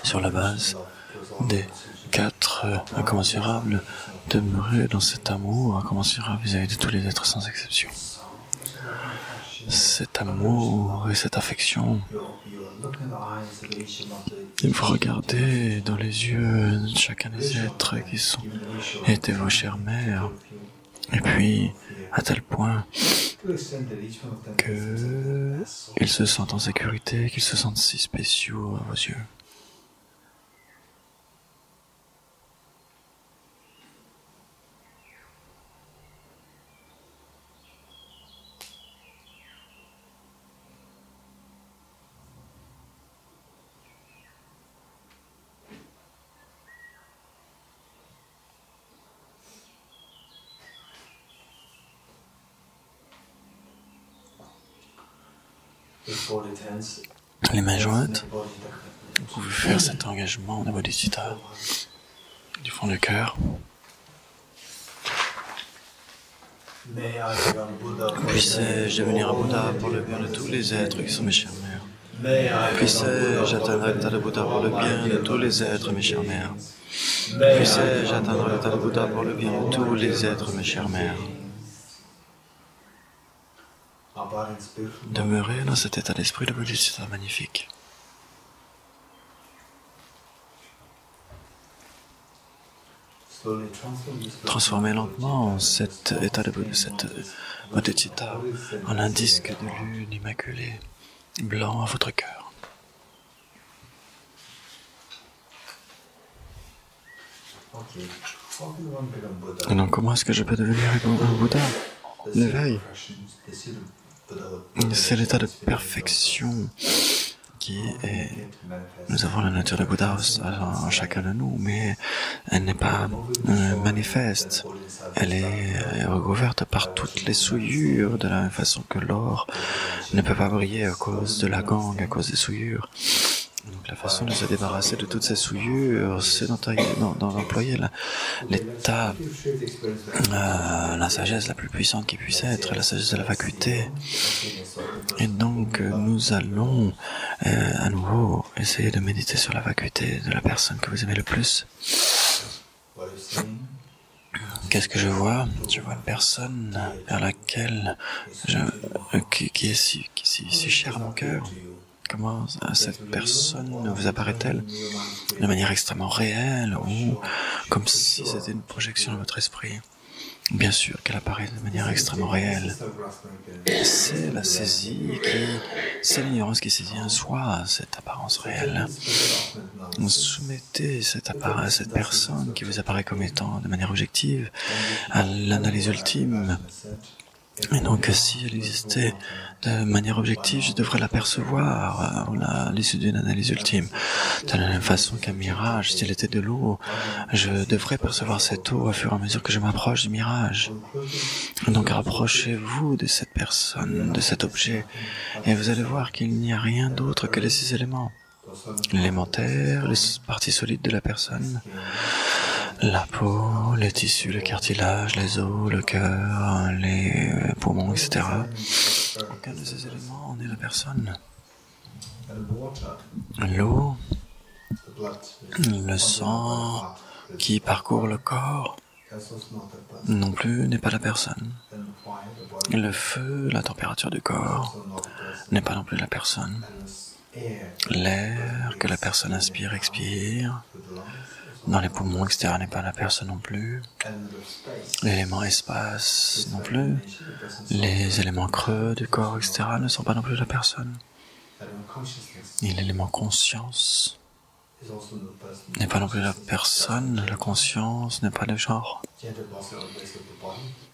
sur la base des 4 incommensurables, demeurer dans cet amour incommensurable vis-à-vis de tous les êtres sans exception. Cet amour et cette affection, et vous regardez dans les yeux de chacun des êtres qui sont été vos chères mères, et puis à tel point qu'ils se sentent en sécurité, qu'ils se sentent si spéciaux à vos yeux. Les mains jointes, vous pouvez faire cet engagement de Bodhisattva du fond du cœur. Puisse-je devenir un Bouddha pour le bien de tous les êtres qui sont mes chères mères. Puisse-je atteindre l'état de Bouddha pour le bien de tous les êtres, mes chères mères. Puisse-je atteindre l'état de Bouddha pour le bien de tous les êtres, mes chères mères. Demeurez dans cet état d'esprit de Bodhisattva magnifique. Transformez lentement cet état de Bodhisattva en un disque de lune immaculé, blanc à votre cœur. Et donc, comment est-ce que je peux devenir un Bouddha? L'éveil, c'est l'état de perfection qui est... Nous avons la nature de Bouddha en chacun de nous, mais elle n'est pas manifeste. Elle est recouverte par toutes les souillures, de la même façon que l'or ne peut pas briller à cause de la gangue, à cause des souillures. Donc la façon de se débarrasser de toutes ces souillures, c'est d'employer l'état, la sagesse la plus puissante qui puisse être, la sagesse de la vacuité. Et donc nous allons à nouveau essayer de méditer sur la vacuité de la personne que vous aimez le plus. Qu'est-ce que je vois? Je vois une personne vers laquelle qui est si chère à mon cœur. Comment cette personne vous apparaît-elle de manière extrêmement réelle ou comme si c'était une projection de votre esprit? Bien sûr qu'elle apparaît de manière extrêmement réelle. C'est la saisie c'est l'ignorance qui saisit en soi cette apparence réelle. Vous soumettez cette personne qui vous apparaît comme étant de manière objective à l'analyse ultime. Et donc, si elle existait de manière objective, je devrais l'apercevoir à l'issue d'une analyse ultime. De la même façon qu'un mirage, si elle était de l'eau, je devrais percevoir cette eau au fur et à mesure que je m'approche du mirage. Donc, rapprochez-vous de cette personne, de cet objet, et vous allez voir qu'il n'y a rien d'autre que les 6 éléments. L'élémentaire, les parties solides de la personne, la peau, les tissus, le cartilage, les os, le cœur, les poumons, etc. Aucun de ces éléments n'est la personne. L'eau, le sang qui parcourt le corps, non plus n'est pas la personne. Le feu, la température du corps, n'est pas non plus la personne. L'air que la personne inspire, expire, dans les poumons, etc., n'est pas la personne non plus. L'élément espace non plus. Les éléments creux du corps, etc., ne sont pas non plus la personne. Et l'élément conscience n'est pas non plus la personne. La conscience n'est pas le genre.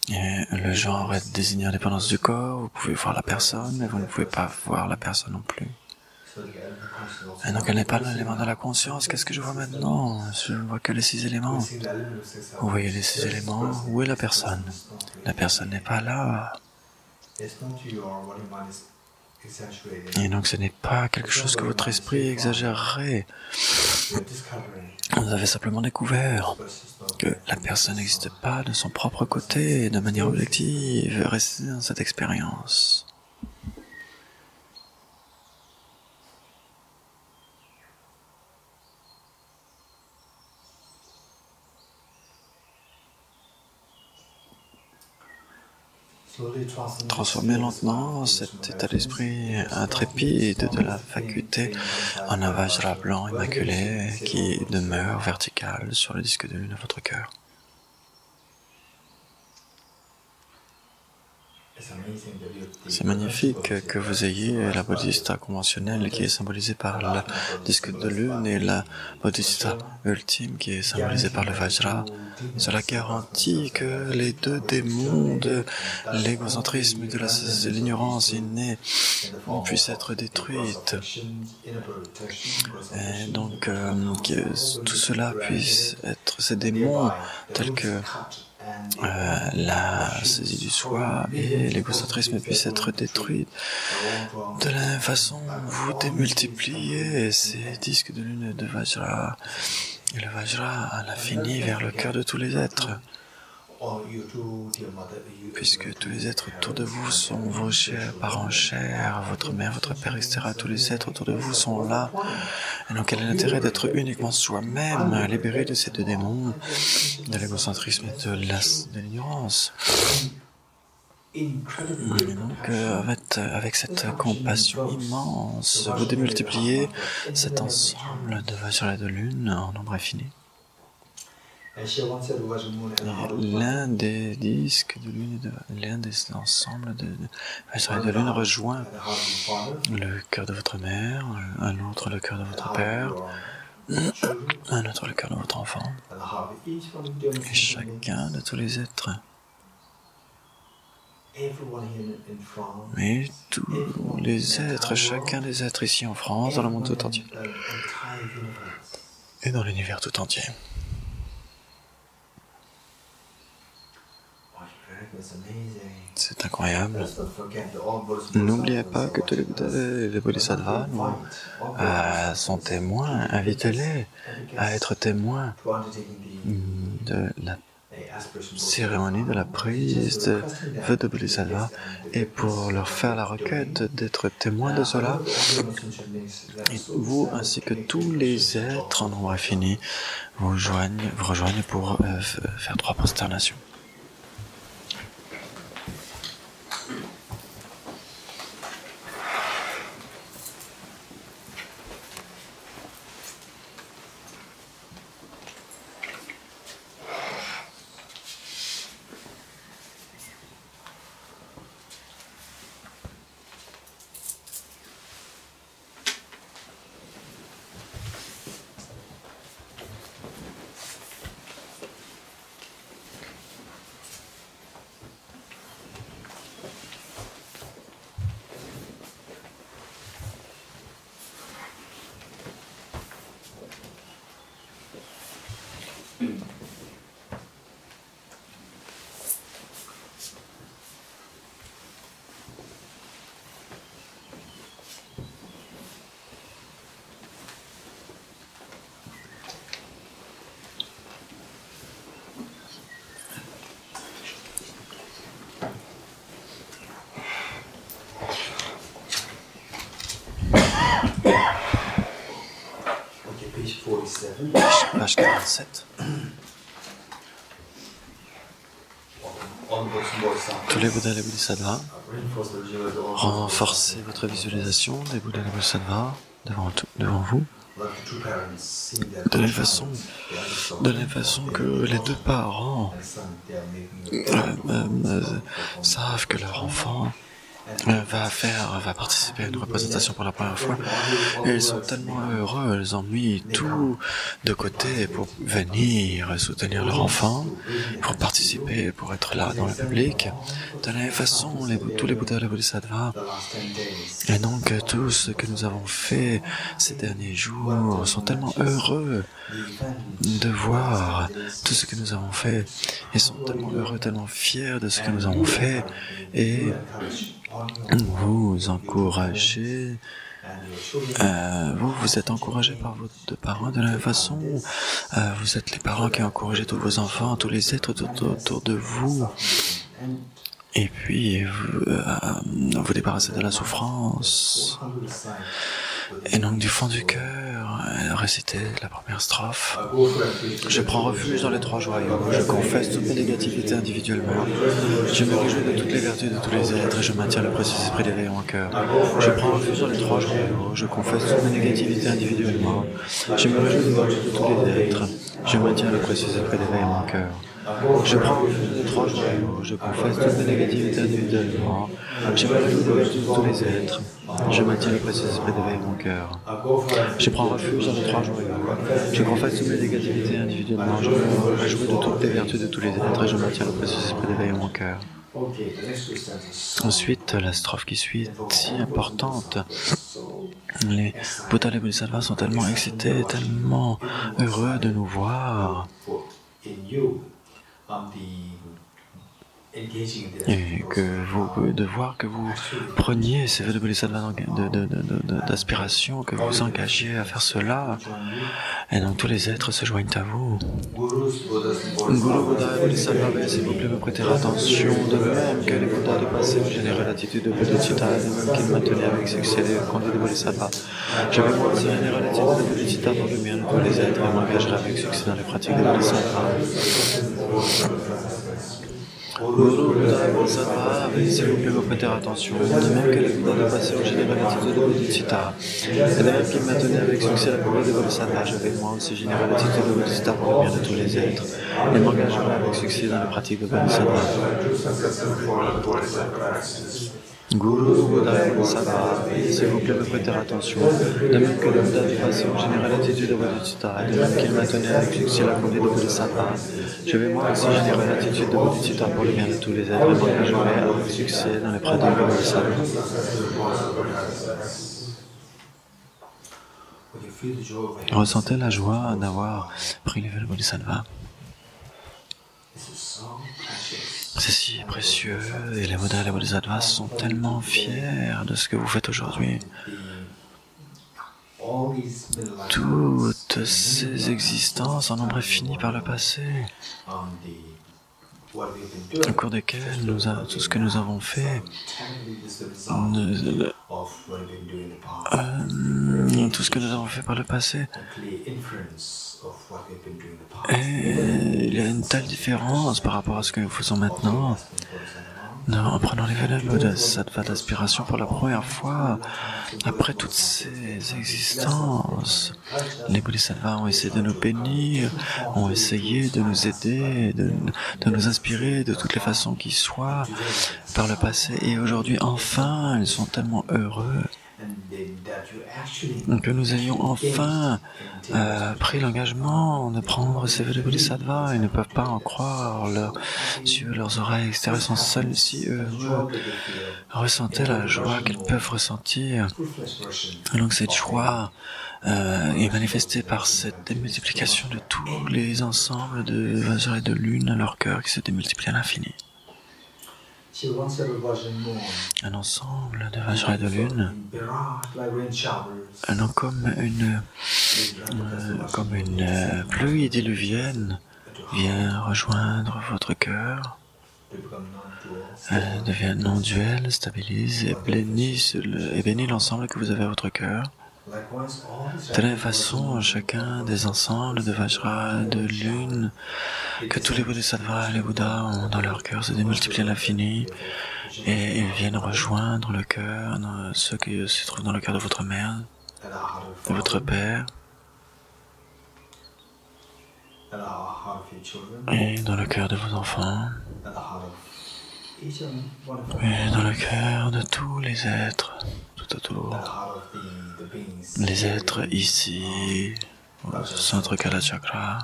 Et le genre est désigné en dépendance du corps. Vous pouvez voir la personne, mais vous ne pouvez pas voir la personne non plus. Et donc elle n'est pas l'élément de la conscience. Qu'est-ce que je vois maintenant? Je ne vois que les 6 éléments. Vous voyez les 6 éléments? Où est la personne? La personne n'est pas là. Et donc ce n'est pas quelque chose que votre esprit exagérerait. Vous avez simplement découvert que la personne n'existe pas de son propre côté, de manière objective. Restez dans cette expérience. Transformez lentement cet état d'esprit intrépide de la faculté en un Vajra blanc immaculé qui demeure vertical sur le disque de lune de votre cœur. C'est magnifique que vous ayez la Bodhisattva conventionnelle qui est symbolisée par le disque de lune et la Bodhisattva ultime qui est symbolisée par le Vajra. Cela garantit que les deux démons de l'égocentrisme et de l'ignorance innée puissent être détruites. Et donc que tout cela puisse être, ces démons tels que la saisie du soi et l'égocentrisme puissent être détruits. De la même façon, vous démultipliez ces disques de lune et de Vajra, et le Vajra à l'infini vers le cœur de tous les êtres. Puisque tous les êtres autour de vous sont vos chers parents chers, votre mère, votre père, etc. Tous les êtres autour de vous sont là. Et donc, quel est l'intérêt d'être uniquement soi-même, libéré de ces deux démons, de l'égocentrisme et de l'ignorance? Et donc, avec cette compassion immense, vous démultipliez cet ensemble de Vajra et de lune en nombre infini. L'un des disques de lune, l'un des ensembles de Vajra et de lune rejoint le cœur de votre mère, un autre le cœur de votre père, un autre le cœur de votre enfant, et chacun de tous les êtres. Mais tous les êtres, chacun des êtres ici en France, dans le monde tout entier, et dans l'univers tout entier. C'est incroyable. N'oubliez pas que tous les Bodhisattvas sont témoins. Invitez-les à être témoins de la cérémonie de la prise de feu de Bodhisattva et pour leur faire la requête d'être témoins de cela. Et vous ainsi que tous les êtres en nombre infini vous rejoignent pour faire 3 prosternations. Page 47. Tous les Bouddhas et les Bodhisattvas, renforcez votre visualisation des Bouddhas et des Bodhisattvas devant vous. De la même façon que les deux parents savent que leur enfant va participer à une représentation pour la première fois. Et ils sont tellement heureux, ils ont mis tout de côté pour venir soutenir leur enfant, pour participer, pour être là dans le public. De la même façon, tous les Bouddhas et les Bodhisattvas, et donc tout ce que nous avons fait ces derniers jours, sont tellement heureux de voir tout ce que nous avons fait. Ils sont tellement heureux, tellement fiers de ce que nous avons fait, et vous encouragez, vous êtes encouragés par vos deux parents de la même façon. Vous êtes les parents qui encouragent tous vos enfants, tous les êtres autour de vous. Et puis, vous débarrassez de la souffrance. Et donc, du fond du cœur, réciter la première strophe. Je prends refuge dans les trois joyaux, je confesse toutes mes négativités individuellement, je me réjouis de toutes les vertus de tous les êtres et je maintiens le précieux esprit d'éveil en mon cœur. Je prends refuge dans les trois joyaux, je confesse toutes mes négativités individuellement, je me réjouis des vertus de tous les êtres, je maintiens le précieux esprit d'éveil en mon cœur. Je prends refuge dans les trois joyaux, je confesse toutes mes négativités individuellement, je me réjouis des vertus de tous les êtres, je maintiens le précieux esprit d'éveil en mon cœur. Je prends refuge dans les trois joyaux, je confesse toutes mes négativités individuellement, je me réjouis de toutes les vertus de tous les êtres et je maintiens le précieux esprit d'éveil en mon cœur. Ensuite, la strophe qui suit est si importante. Les Bouddhas et les Bodhisattvas sont tellement excités, tellement heureux de nous voir. Et de voir que vous preniez ces vœux de bodhisattva d'aspiration, que vous vous engagiez à faire cela, et donc tous les êtres se joignent à vous. Guru Bouddha et Bodhisattva, s'il vous plaît, me prêter attention, de même que les Bouddhas du passé ont généré l'attitude de Bodhicitta, de même qu'ils maintenaient avec succès les conduites de Bodhisattva. Je vais moi aussi générer l'attitude de Bodhicitta pour le bien de tous les êtres et m'engagerai avec succès dans les pratiques de Bodhisattva. Guru Bouddha et Bodhisattva, s'il vous plaît, me prêter attention, de même que les Bouddhas de passé ont généré l'attitude de Bodhicitta, et de même qu'ils maintenaient avec succès la conduite de Bodhisattva, je vais moi aussi générer l'attitude de Bodhicitta pour le bien de tous les êtres, et m'engagerai avec succès dans les pratiques de Bodhisattva. Guru Bouddha et Bodhisattva, s'il vous plaît, me prêter attention, de même que les Bouddhas du passé ont généré l'attitude de Bodhicitta, et de même qu'ils maintenaient avec succès la conduite de Bodhisattva, je vais moi aussi générer l'attitude de Bodhicitta pour le bien de tous les êtres et m'engagerai avec succès dans les pratiques de Bodhisattva. Ressentez la joie d'avoir pris les vœux de Bodhisattva. C'est si précieux et les Bouddhas et les Bodhisattvas sont tellement fiers de ce que vous faites aujourd'hui. Toutes ces existences en nombre infini par le passé, au cours desquelles tout ce que nous avons fait, tout ce que nous avons fait par le passé, et il y a une telle différence par rapport à ce que nous faisons maintenant. En prenant les vœux de Bodhisattva d'aspiration pour la première fois, après toutes ces existences, les Bodhisattvas ont essayé de nous bénir, ont essayé de nous aider, de nous inspirer de toutes les façons qui soient par le passé. Et aujourd'hui, enfin, ils sont tellement heureux que nous ayons enfin pris l'engagement de prendre ces vœux de Bodhisattva. Ils ne peuvent pas en croire, leurs yeux, leurs oreilles extérieures sont seuls si heureux. Ressentez la joie qu'ils peuvent ressentir. Donc cette joie est manifestée par cette démultiplication de tous les ensembles de Vajra et de lune à leur cœur qui se démultiplient à l'infini. Un ensemble de Vajra et de lune, comme une pluie diluvienne vient rejoindre votre cœur, devient non-duel, stabilise et bénit l'ensemble que vous avez à votre cœur. De la même façon, chacun des ensembles de Vajra, de lune, que tous les Bodhisattvas et les Bouddhas ont dans leur cœur se démultiplient à l'infini et ils viennent rejoindre le cœur, ceux qui se trouvent dans le cœur de votre mère, de votre père, et dans le cœur de vos enfants, et dans le cœur de tous les êtres tout autour. Les êtres ici, au centre Kala Chakra,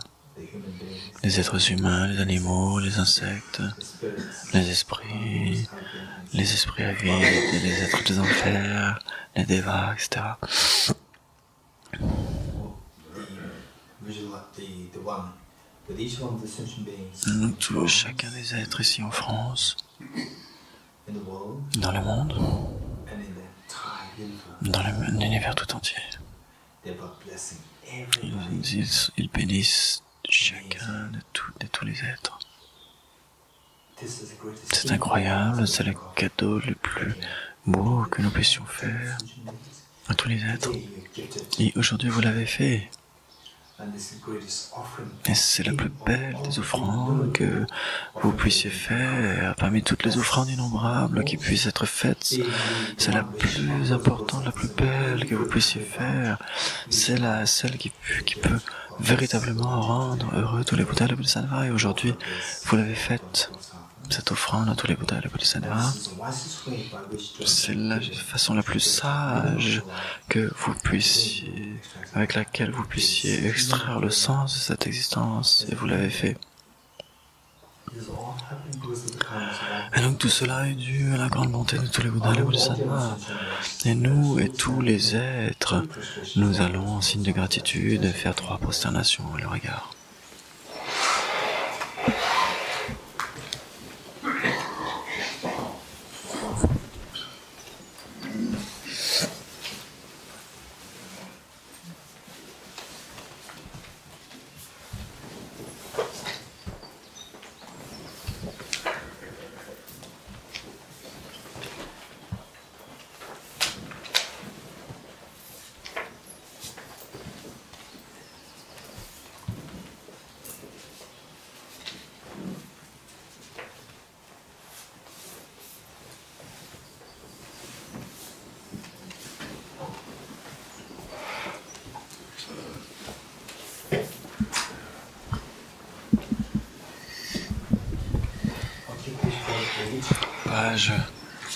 les êtres humains, les animaux, les insectes, les esprits avides, les êtres des enfers, les devas, etc. Chacun des êtres ici en France, dans le monde, dans l'univers tout entier. Ils bénissent chacun de tous les êtres. C'est incroyable, c'est le cadeau le plus beau que nous puissions faire à tous les êtres. Et aujourd'hui, vous l'avez fait. Et c'est la plus belle des offrandes que vous puissiez faire, parmi toutes les offrandes innombrables qui puissent être faites. C'est la plus importante, la plus belle que vous puissiez faire. C'est celle qui peut véritablement rendre heureux tous les Bouddhas et les Bodhisattvas. Et aujourd'hui, vous l'avez faite. Cette offrande à tous les Bouddhas et les Bodhisattvas, c'est la façon la plus sage avec laquelle vous puissiez extraire le sens de cette existence, et vous l'avez fait. Et donc tout cela est dû à la grande bonté de tous les Bouddhas et les Bodhisattvas. Et nous et tous les êtres, nous allons en signe de gratitude faire 3 prosternations à leur égard. Page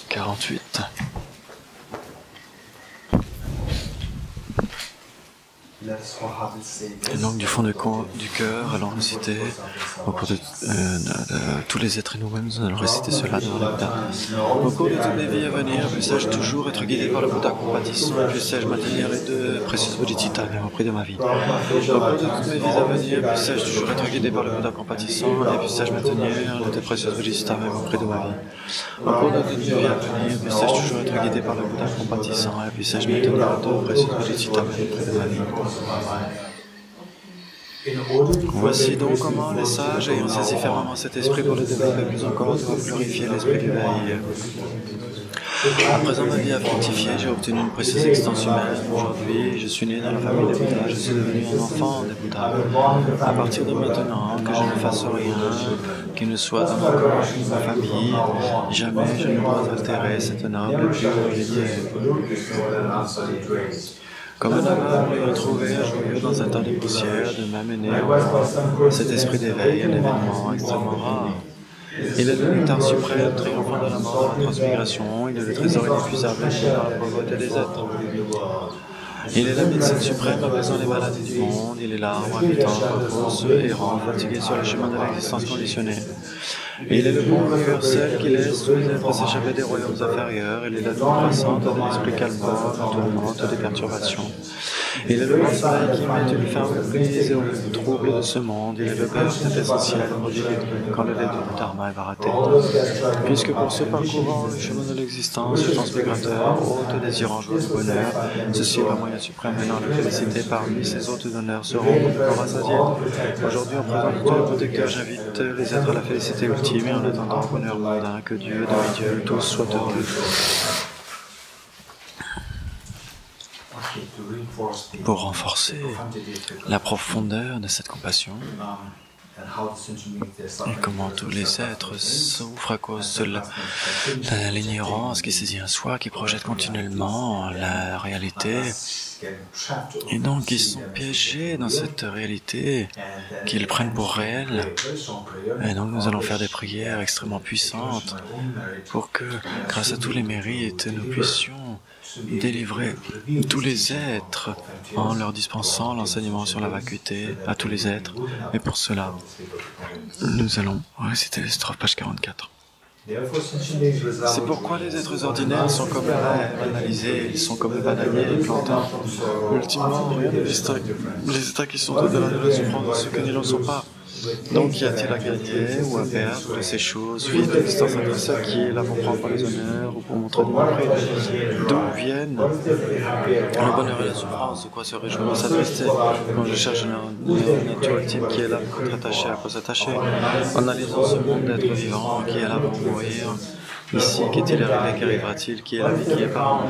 48. Et donc du fond du cœur, allons réciter au cours de tous les êtres et nous-mêmes, nous allons réciter cela devant le Bouddha. Au cours de toutes les vies à venir, puisse-je toujours être guidé par le Bouddha compatissant, puisse-je maintenir les 2 précieuses bodhicittas même au prix de ma vie. Au cours de toutes mes vies à venir, puisse-je toujours être guidé par le Bouddha compatissant, et puisse-je maintenir les 2 précieuses bodhicittas même au prix de ma vie. Au cours de toutes mes vies à venir, puisse-je toujours être guidé par le Bouddha compatissant, et puisse-je maintenir les 2 précieuses bodhicittas même au prix de ma vie. Voici donc comment les sages, ayant saisi fermement cet esprit pour le développer plus encore, doivent glorifier l'esprit du veille. À présent, ma vie a fructifié, j'ai obtenu une précieuse existence humaine. Aujourd'hui, je suis né dans la famille des Bouddhas, je suis devenu un enfant des Bouddhas. À partir de maintenant, que je ne fasse rien qui ne soit dans mon corps ou ma famille, jamais je ne dois altérer cette noble et pure lignée. Comme un aveugle ayant trouvé un joyau dans un tas de poussière, de même est né en moi cet esprit d'éveil, un événement extrêmement rare. Il est le nectar suprême, triomphant de la mort, de la transmigration, il est le trésor inépuisable par la pauvreté des êtres. Il est la médecine suprême apaisant les maladies du monde, il est l'arbre habitant pour ceux errants fatigués sur le chemin de l'existence conditionnée. Il est le bon universel qui laisse tous les êtres s'échapper des royaumes inférieurs, il est la lumière croissante de l'esprit calmant, tourmente des perturbations. Il est le bon soleil qui met une ferme prise aux troubles de ce monde, il est le père essentiel quand le lait du dharma est baraté. Puisque pour ceux parcourant le chemin de l'existence, le transmigrateur, hôte désirant joie du bonheur, ceci est le moyen suprême menant la félicité parmi ces hôtes d'honneur seront complètement rassasiés. Aujourd'hui, en présence de tous les protecteurs, j'invite les êtres à la félicité ultime et en attendant le bonheur mondain, que Dieu, demi-Dieu, tous soient heureux. Pour renforcer la profondeur de cette compassion, et comment tous les êtres souffrent à cause de l'ignorance qui saisit un soi, qui projette continuellement la réalité, et donc ils sont piégés dans cette réalité qu'ils prennent pour réelle. Et donc nous allons faire des prières extrêmement puissantes pour que, grâce à tous les mérites, nous puissions délivrer tous les êtres en leur dispensant l'enseignement sur la vacuité à tous les êtres. Et pour cela, nous allons réciter les strophes, page 44. C'est pourquoi les êtres ordinaires sont comme l'air banalisé, ils sont comme le bananier et plantain. Ultimement, rien ne distingue les états qui sont au-delà de la souffrance de ceux que n'y en sont pas. Donc, y a-t-il à gagner ou à perdre de ces choses vides d'existence intrinsèque qui est là pour prendre les honneurs ou pour montrer du mépris? D'où viennent le bonheur et la souffrance? De quoi se réjouir ou s'attrister? Quand je cherche une nature ultime qui est là pour être attachée, à quoi s'attacher? En analysant ce monde d'êtres vivants qui est là pour mourir, ici, qu'est-il arrivé, qu'arrivera-t-il, qui est la vie, qui est parent?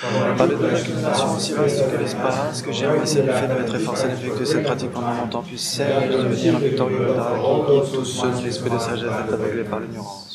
Parler de l'accumulation aussi vaste que l'espace, que j'ai amassé le fait de m'être efforcé d'effectuer cette pratique pendant longtemps, puis celle de devenir un victorieux Bouddha qui guide tous ceux dont l'esprit de sagesse est aveuglé par l'ignorance.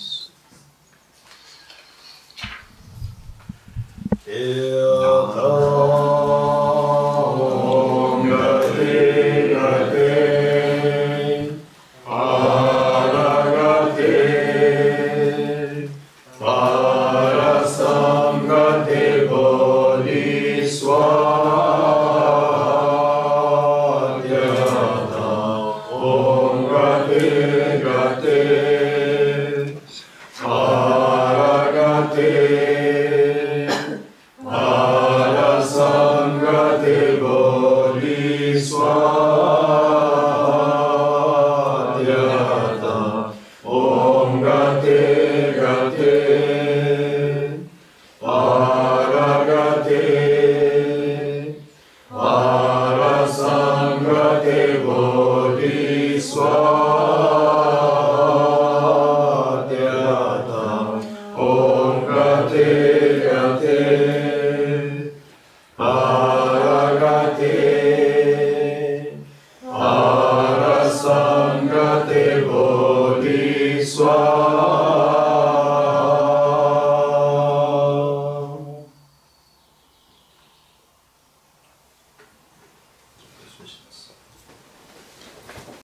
Swami